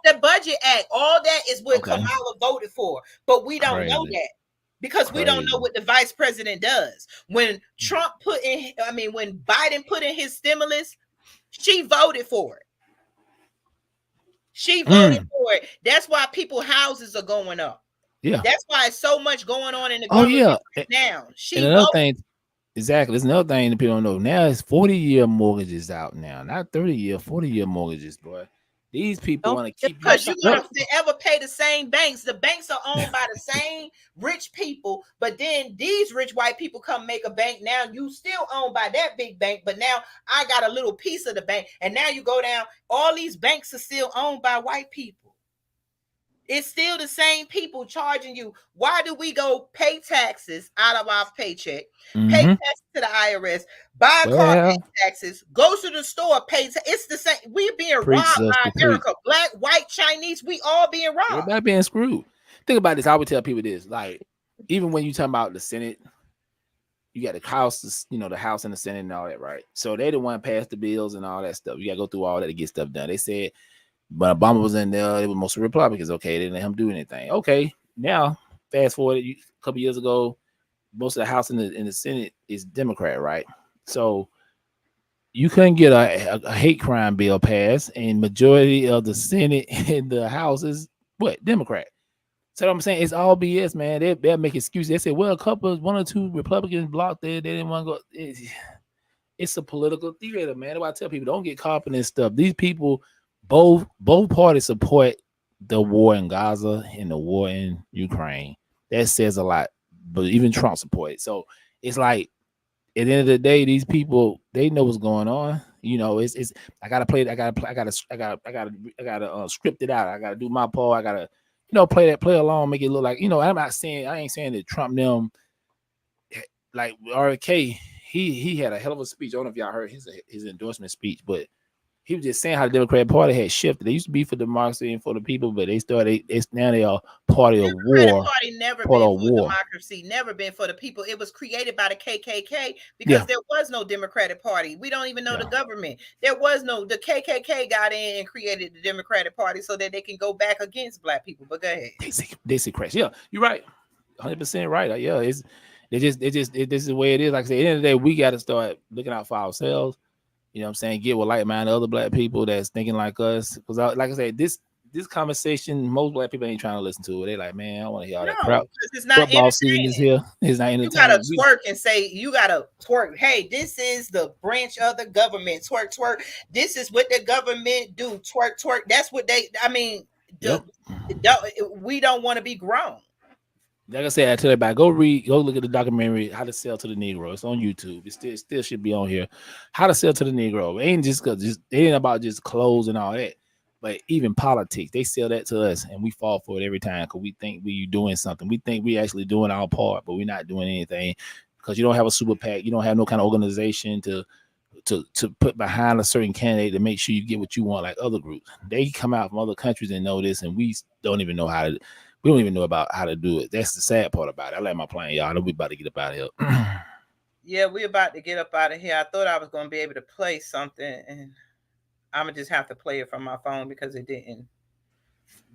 the Budget Act. All that is what Kamala voted for, but we don't know that. Because we don't know what the vice president does. When when Biden put in his stimulus, she voted for it. She voted for it. That's why people's houses are going up. Yeah. That's why it's so much going on in the government right now. And another thing, exactly. There's another thing that people don't know. Now it's 40-year mortgages out now, not 30-year, 40-year mortgages, boy. These people want to keep because you're gonna forever pay the same banks. The banks are owned by the same rich people, but then these rich white people come make a bank. Now you still owned by that big bank, but now I got a little piece of the bank, and now you go down. All these banks are still owned by white people. It's still the same people charging you. Why do we go pay taxes out of our paycheck, pay taxes to the IRS, buy a car, pay taxes, go to the store, pay taxes? It's the same. We're being robbed by America. Black, white, Chinese, we all being robbed. Everybody being screwed. Think about this. I would tell people this. Like, even when you talk about the Senate, you got the House, the House and the Senate and all that, right? So they the one pass the bills and all that stuff. You got to go through all that to get stuff done. They said, but Obama was in there. It was mostly Republicans. Okay, they didn't let him do anything. Okay, now fast forward a couple years ago, most of the House and the Senate is Democrat, right? So you couldn't get a hate crime bill passed, and majority of the Senate and the House is what? Democrat. So I'm saying it's all BS, man. They'll make excuses. They say, well, one or two Republicans blocked there. They didn't want to go. It's a political theater, man. That's why I tell people, don't get caught up in this stuff. These people. Both parties support the war in Gaza and the war in Ukraine. That says a lot. But even Trump supports it. So it's like at the end of the day, these people, they know what's going on. It's I gotta play. I gotta script it out. I gotta do my part. I gotta play along, make it look like I ain't saying that Trump them like RFK. He had a hell of a speech. I don't know if y'all heard his endorsement speech, but he was just saying how the Democratic Party had shifted. They used to be for democracy and for the people, but they started. It's now they are party of Democratic war. Party never Party been of for war. democracy, never been for the people. It was created by the KKK because Yeah. there was no Democratic Party. We don't even know the Yeah. government. There was no, the KKK got in and created the Democratic Party so that they can go back against black people. But go ahead. They see crash. Yeah, you're right. 100% right. Yeah, this is the way it is. Like I said, at the end of the day, we got to start looking out for ourselves. You know what I'm saying? Get with like-minded other black people that's thinking like us. Because like I said, this conversation, most black people ain't trying to listen to it. They like, man, I want to hear all that crap. No, because it's not Football season is entertaining. here. It's not You gotta entertaining. twerk and say, you gotta twerk. Hey, this is the branch of the government. Twerk, twerk. This is what the government do. Twerk, twerk. That's what they, I mean, we don't want to be grown. Like I said, I tell everybody, go look at the documentary "How to Sell to the Negro." It's on YouTube. It still should be on here. How to Sell to the Negro. It ain't it ain't about just clothes and all that, but even politics. They sell that to us, and we fall for it every time because we think we doing something. We think we actually doing our part, but we're not doing anything because you don't have a super PAC. You don't have no kind of organization to put behind a certain candidate to make sure you get what you want, like other groups. They come out from other countries and know this, and we don't even know how to. We don't even know about how to do it. That's the sad part about it. I like my plan, y'all. I know we about to get up out of here. Yeah, we're about to get up out of here. I thought I was going to be able to play something, and I'm going to just have to play it from my phone because it didn't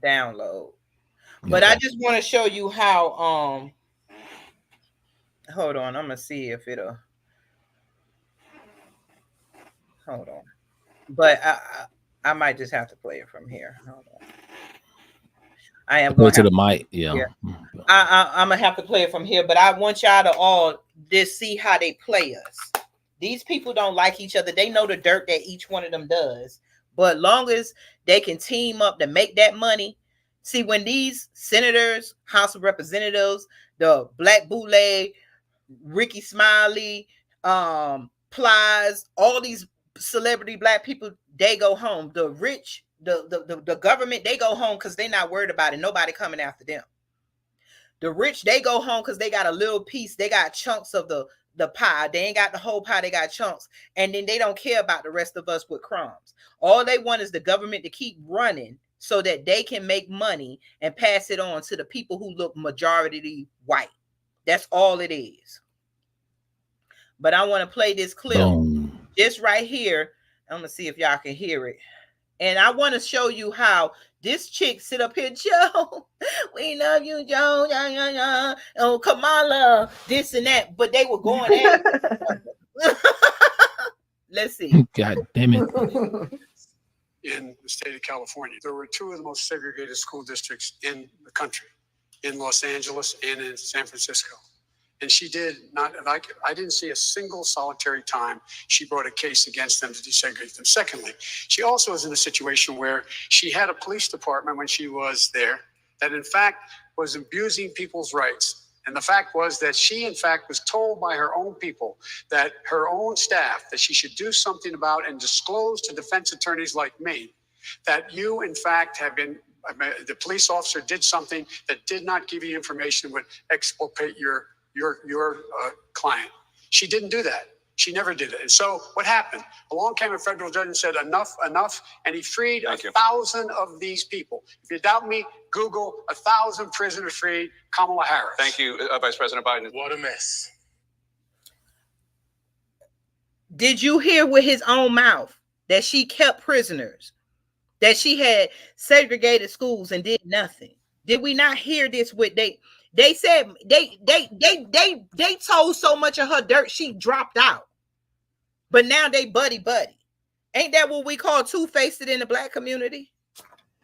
download. But I just want to show you how, hold on. I'm going to see if it'll, hold on. But I might just have to play it from here. Hold on. I am going to the mic. Yeah. I'm gonna have to play it from here, but I want y'all to all just see how they play us. These people don't like each other. They know the dirt that each one of them does, but long as they can team up to make that money. See, when these senators, House of Representatives, the Black Bootleg, Ricky Smiley, Plies, all these celebrity black people, they go home. The rich, the government, they go home because they're not worried about it. Nobody coming after them. The rich, they go home because they got a little piece. They got chunks of the pie. They ain't got the whole pie. They got chunks. And then they don't care about the rest of us with crumbs. All they want is the government to keep running so that they can make money and pass it on to the people who look majority white. That's all it is. But I want to play this clip just right here. I'm going to see if y'all can hear it. And I want to show you how this chick sit up here, Joe. We love you, Joe. Yeah, yeah, yeah. Oh, Kamala, this and that. But they were going at it. Let's see. God damn it. In the state of California, there were two of the most segregated school districts in the country, in Los Angeles and in San Francisco. And she did not, I didn't see a single solitary time she brought a case against them to desegregate them. Secondly, she also is in a situation where she had a police department when she was there that in fact was abusing people's rights. And the fact was that she in fact was told by her own people, that her own staff, that she should do something about and disclose to defense attorneys like me, that you in fact have been, the police officer did something that did not give you information, would exculpate your client. She didn't do that. She never did it. And so what happened? Along came a federal judge and said, enough, and he freed 1,000 of these people. If you doubt me, Google 1,000 prisoners freed, Kamala Harris. Thank you, Vice President Biden. What a mess. Did you hear with his own mouth that she kept prisoners, that she had segregated schools and did nothing? Did we not hear this with they said they told so much of her dirt she dropped out. But now they buddy. Ain't that what we call two-faced in the black community?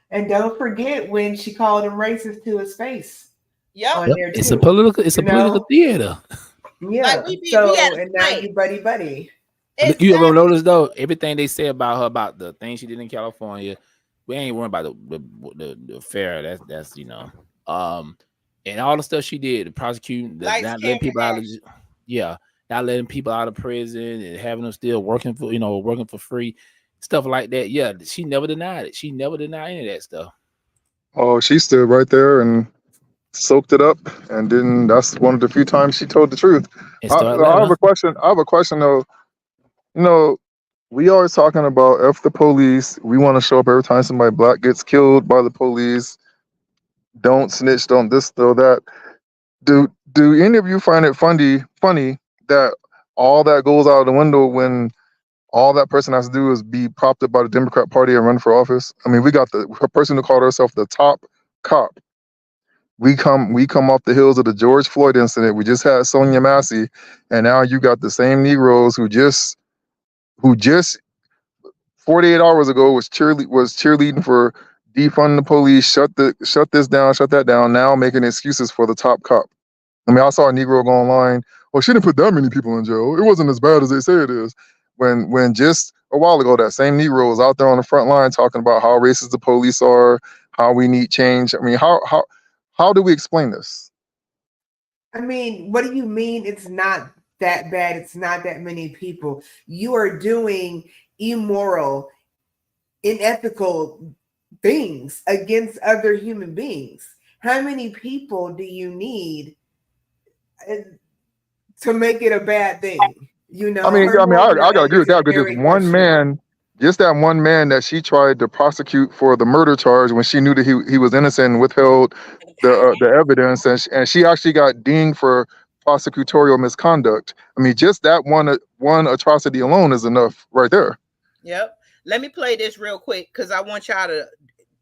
And don't forget when she called him racist to his face. Yep. It's a political theater. Yeah. Like we and now you buddy. Exactly. You ever notice though, everything they say about her, about the things she did in California, we ain't worried about the affair. That's and all the stuff she did, the prosecuting, not letting people out of, not letting people out of prison and having them still working for free, stuff like that. Yeah, she never denied it. She never denied any of that stuff. Oh, she stood right there and soaked it up, and then that's one of the few times she told the truth. I have a question. though. we always talking about F the police. We want to show up every time somebody black gets killed by the police. Don't snitch, don't this, don't that. Do any of you find it funny that all that goes out of the window when all that person has to do is be propped up by the Democrat Party and run for office? I mean, we got the person who called herself the top cop. We come off the heels of the George Floyd incident. We just had Sonia Massey, and now you got the same Negroes who just 48 hours ago was cheerleading for defund the police, shut this down, shut that down. Now making excuses for the top cop. I mean, I saw a Negro go online. Well, she didn't put that many people in jail. It wasn't as bad as they say it is. When just a while ago, that same Negro was out there on the front line talking about how racist the police are, how we need change. I mean, how do we explain this? I mean, what do you mean it's not that bad? It's not that many people. You are doing immoral, unethical things against other human beings. How many people do you need to make it a bad thing? You I know, mean, her I moral gotta agree with ethics that are because very questionable. just that one man that she tried to prosecute for the murder charge when she knew that he was innocent and withheld the evidence, and she actually got dinged for prosecutorial misconduct. I mean, just that one atrocity alone is enough right there. Yep. Let me play this real quick because I want y'all to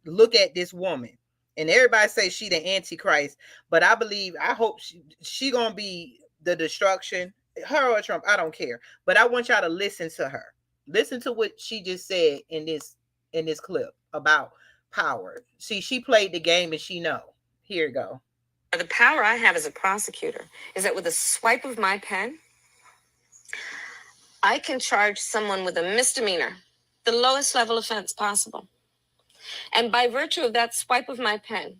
look at this woman. And everybody say she the antichrist, but I hope she gonna be the destruction. Her or Trump, I don't care. But I want y'all to listen to her. Listen to what she just said in this clip about power. See, she played the game and she know. Here you go. The power I have as a prosecutor is that with a swipe of my pen, I can charge someone with a misdemeanor, the lowest level offense possible. And by virtue of that swipe of my pen,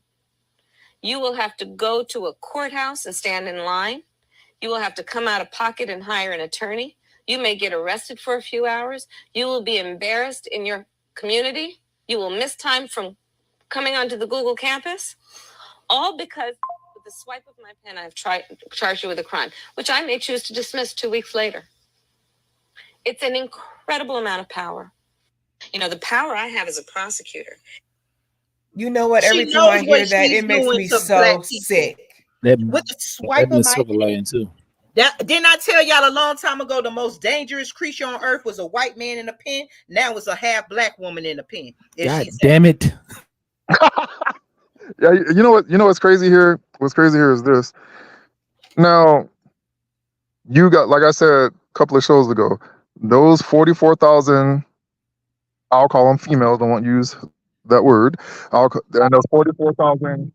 you will have to go to a courthouse and stand in line. You will have to come out of pocket and hire an attorney. You may get arrested for a few hours. You will be embarrassed in your community. You will miss time from coming onto the Google campus, all because with the swipe of my pen, I've charged you with a crime, which I may choose to dismiss 2 weeks later. It's an incredible amount of power. You know, the power I have as a prosecutor. You know what? She Every time I knows what hear that, she's it makes doing me to black so people. sick. Let With the let swipe me of my circle in too. that didn't I tell y'all a long time ago the most dangerous creature on earth was a white man in a pen? Now it's a half black woman in a pen. If God she said damn it. Yeah, you know what? You know what's crazy here? What's crazy here is this. Now, you got, like I said a couple of shows ago, those 44,000, I'll call them females, I won't use that word. And those 44,000,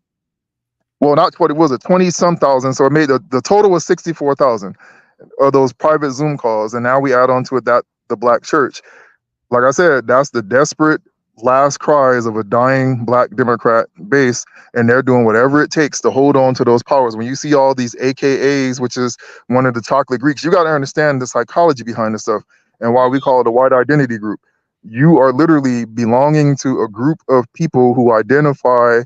well, not 40, was it 20 some thousand? So it made the total was 64,000 of those private Zoom calls. And now we add on to it that the black church. Like I said, that's the desperate last cries of a dying black Democrat base, and they're doing whatever it takes to hold on to those powers. When you see all these AKAs, which is one of the chocolate Greeks, you got to understand the psychology behind this stuff and why we call it a white identity group. You are literally belonging to a group of people who identify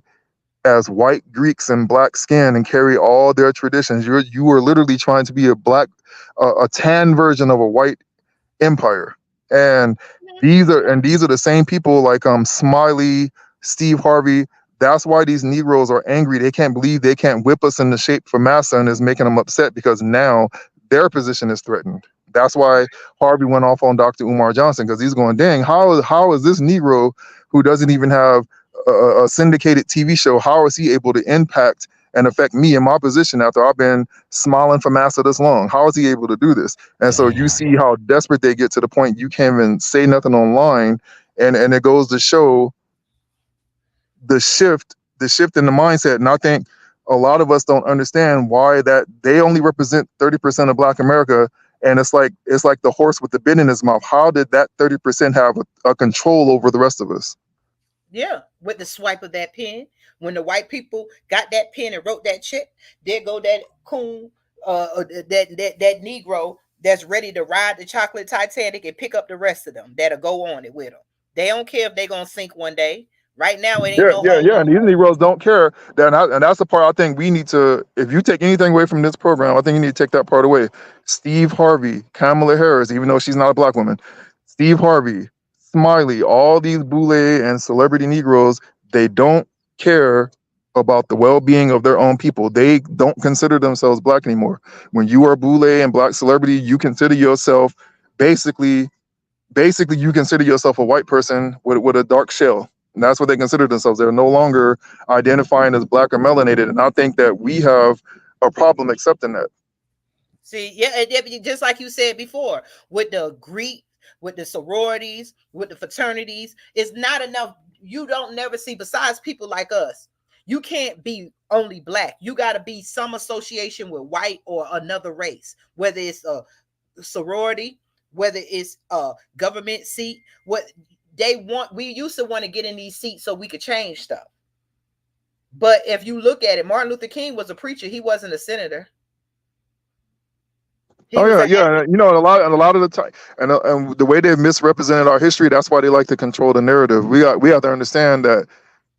as white Greeks and black skin and carry all their traditions. You are literally trying to be a tan version of a white empire. And these are the same people like Smiley, Steve Harvey. That's why these Negroes are angry. They can't believe they can't whip us into shape for massa, and is making them upset because now their position is threatened. That's why Harvey went off on Dr. Umar Johnson, because he's going, dang, how is this Negro who doesn't even have a syndicated TV show, how is he able to impact and affect me in my position after I've been smiling for massa this long? How is he able to do this? And so you Damn. see how desperate they get to the point you can't even say nothing online. And it goes to show the shift in the mindset. And I think a lot of us don't understand why that they only represent 30% of Black America. And it's like the horse with the bit in his mouth. How did that 30% have a control over the rest of us? yeah, with the swipe of that pen. When the white people got that pen and wrote that check, there go that coon, that Negro that's ready to ride the chocolate Titanic and pick up the rest of them that'll go on it with them. They don't care if they gonna sink one day. Right now, it ain't Yeah, no yeah, hold yeah. And on. these Negroes don't care. And that's the part I think we need to, if you take anything away from this program, I think you need to take that part away. Steve Harvey, Kamala Harris, even though she's not a black woman, Steve Harvey, Smiley, all these boule and celebrity Negroes, they don't care about the well-being of their own people. They don't consider themselves black anymore. When you are boule and black celebrity, you consider yourself basically you consider yourself a white person with a dark shell. And that's what they consider themselves. They're no longer identifying as black or melanated. And I think that we have a problem accepting that. See, yeah, just like you said before, with the Greek, with the sororities, with the fraternities, it's not enough. You don't never see, besides people like us, you can't be only black. You got to be some association with white or another race, whether it's a sorority, whether it's a government seat. What they want, we used to want to get in these seats so we could change stuff. But if you look at it, Martin Luther King was a preacher. He wasn't a senator. He Oh was yeah, a yeah. You know, a lot of the time, and the way they've misrepresented our history, that's why they like to control the narrative. We have to understand that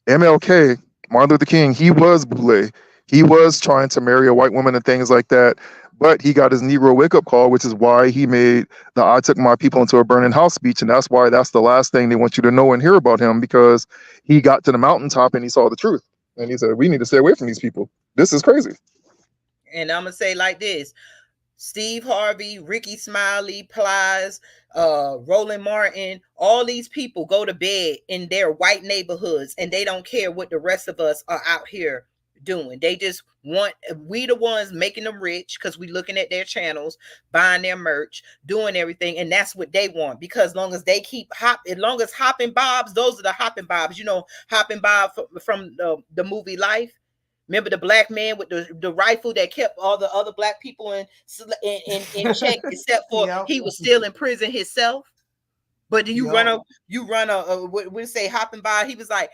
MLK, Martin Luther King, he was boule. He was trying to marry a white woman and things like that. But he got his Negro wake up call, which is why he made the "I Took My People into a Burning House" speech, and that's why that's the last thing they want you to know and hear about him, because he got to the mountaintop and he saw the truth, and he said, "We need to stay away from these people. This is crazy." And I'm gonna say like this: Steve Harvey, Ricky Smiley, Plies, Roland Martin, all these people go to bed in their white neighborhoods and they don't care what the rest of us are out here doing. They just want, we the ones making them rich because we looking at their channels, buying their merch, doing everything, and that's what they want. Because as long as they keep as long as hopping bobs, those are the hopping bobs. You know, hopping bob from the movie Life. Remember the black man with the rifle that kept all the other black people in check, except for Yep. he was still in prison himself. But you Yep. run a we say hopping by. He was like,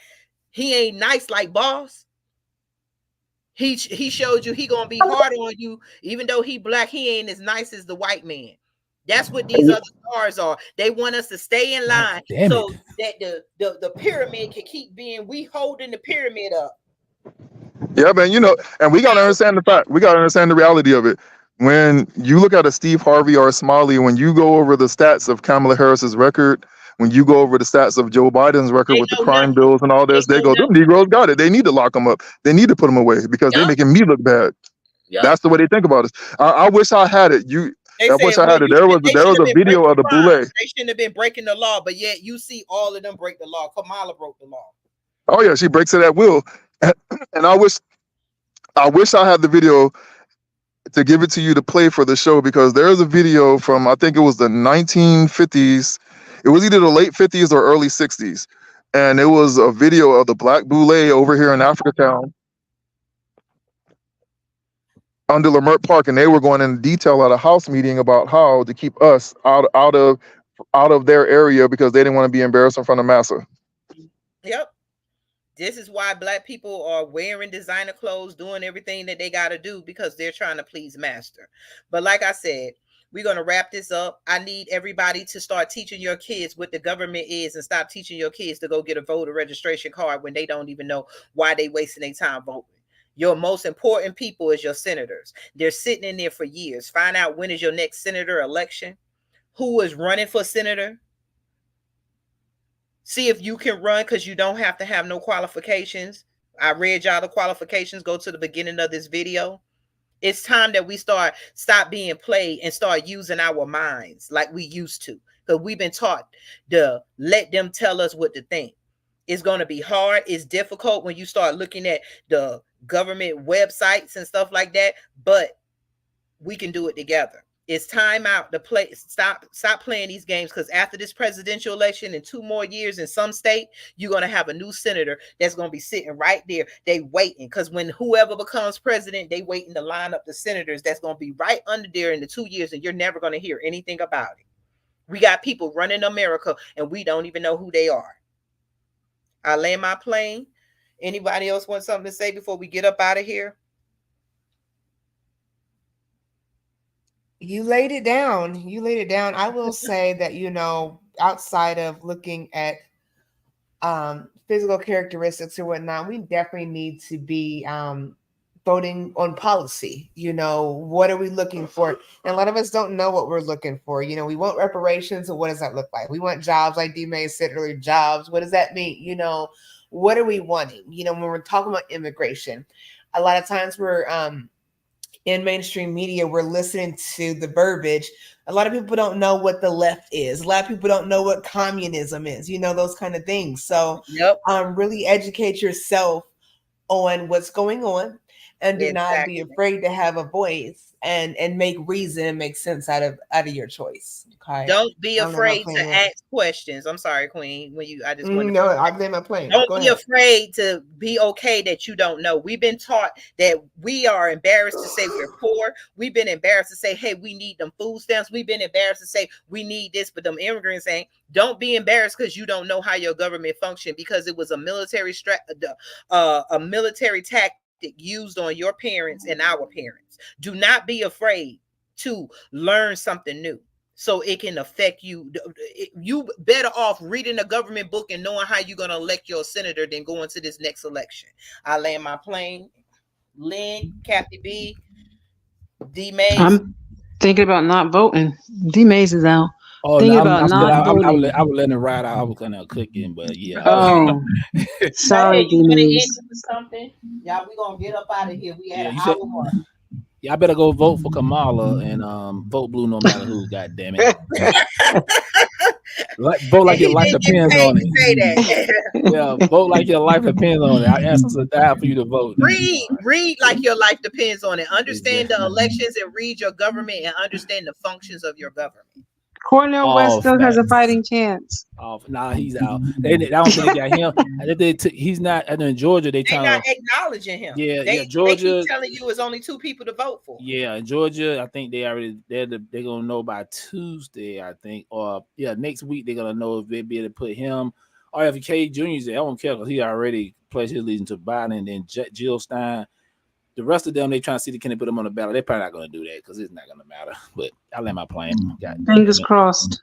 he ain't nice like boss. He showed you he gonna be hard on you, even though he black. He ain't as nice as the white man. That's what these other stars are. They want us to stay in God line damn so it. that the pyramid can keep being. We holding the pyramid up. Yeah, man, you know, and we gotta understand the fact. We gotta understand the reality of it. When you look at a Steve Harvey or a Smiley, when you go over the stats of Kamala Harris's record, when you go over the stats of Joe Biden's record They with the know crime nothing. bills and all They this, they know go, "Them nothing. Negroes got it. They need to lock them up. They need to put them away because they're Yup. making me look bad." Yup. That's the way they think about it. I wish I had it. They I wish said, I well, had it. they There shouldn't was have a been video breaking of the boule. crimes. They shouldn't have been breaking the law, but yet you see all of them break the law. Kamala broke the law. Oh yeah, she breaks it at will, and I wish I had the video to give it to you to play for the show, because there's a video from, I think it was the 1950s. It was either the late 50s or early 60s. And it was a video of the Black Boule over here in Africa Town under Lamert Park. And they were going in detail at a house meeting about how to keep us out of their area because they didn't want to be embarrassed in front of massa. Yep. This is why black people are wearing designer clothes, doing everything that they got to do because they're trying to please master. But like I said, we're going to wrap this up. I need everybody to start teaching your kids what the government is and stop teaching your kids to go get a voter registration card when they don't even know why they wasting their time voting. Your most important people is your senators. They're sitting in there for years. Find out when is your next senator election, who is running for senator. See if you can run, because you don't have to have no qualifications. I read y'all the qualifications. Go to the beginning of this video. It's time that we stop being played and start using our minds like we used to, because we've been taught to let them tell us what to think. It's going to be hard. It's difficult when you start looking at the government websites and stuff like that, but we can do it together. It's time out to play. Stop playing these games, because after this presidential election in 2 more years in some state, you're going to have a new senator that's going to be sitting right there. They waiting, because when whoever becomes president, they waiting to line up the senators that's going to be right under there in the 2 years, and you're never going to hear anything about it. We got people running America and we don't even know who they are. I land my plane. Anybody else want something to say before we get up out of here? You laid it down. You laid it down. I will say that, outside of looking at physical characteristics or whatnot, we definitely need to be voting on policy. What are we looking for? And a lot of us don't know what we're looking for. We want reparations. So what does that look like? We want jobs, like D-May said earlier, jobs. What does that mean? What are we wanting? When we're talking about immigration, a lot of times we're in mainstream media, we're listening to the verbiage. A lot of people don't know what the left is. A lot of people don't know what communism is, those kind of things. So Yep. really educate yourself on what's going on, and do not be Exactly. afraid to have a voice and make reason and make sense out of your choice. Okay. Don't be I don't know my afraid to plan. ask questions. I'm sorry, Queen. I just want to. No, I blame my plan. Don't Go be ahead. afraid to be okay that you don't know. We've been taught that we are embarrassed to say we're poor. We've been embarrassed to say, hey, we need them food stamps. We've been embarrassed to say we need this, but them immigrants ain't. Don't be embarrassed because you don't know how your government functioned, because it was a military tactic used on your parents and our parents. Do not be afraid to learn something new, so it can affect you. You better off reading a government book and knowing how you're going to elect your senator than going to this next election. I land my plane. Lynn, Kathy B, D Mays. I'm thinking about not voting. D Mays is out. Oh, Thinking no, about I'm still not out. voting. I was letting it ride out. I was kind of cooking, but yeah. Oh, sorry, Hey, D you want to end Mays. it with something? Y'all, we going to get up out of here. We Yeah, at an you said. hour mark. Yeah, I better go vote for Kamala and vote blue no matter who. God damn it! Vote like And he your life didn't get depends paid on to it. say that. Yeah, vote like your life depends on it. Our ancestors died for you to vote. Read like your life depends on it. Understand the Exactly. elections and read your government and understand the functions of your government. Cornel West All still has a facts. fighting chance. Nah, he's out. I don't think they got him. He's not. And in Georgia, they They're trying not to. acknowledging him. Yeah, They Georgia. keep telling you it's only 2 people to vote for. Yeah, in Georgia, I think they're gonna know by Tuesday, I think, or next week they're gonna know if they be able to put him or if K Jr.'s there. I don't care because he already pledged his allegiance to Biden, and then Jill Stein. The rest of them, they trying to see can they put them on the ballot. They're probably not gonna do that because it's not gonna matter. But I let my plan. Fingers crossed.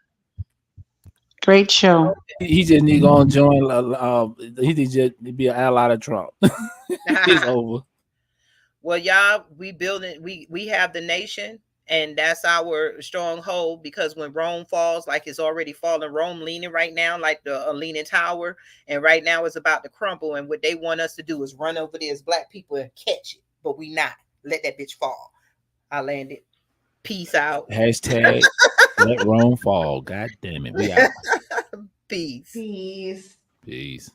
Great show. He just need to join. He just be an ally of Trump. It's over. Well, y'all, we have the nation, and that's our stronghold, because when Rome falls, like it's already falling, Rome leaning right now like the leaning tower, and right now it's about to crumble, and what they want us to do is run over there as black people and catch it, but we not. Let that bitch fall. I landed. Peace out. Hashtag let Rome fall. God damn it. We out. Peace. Peace. Peace.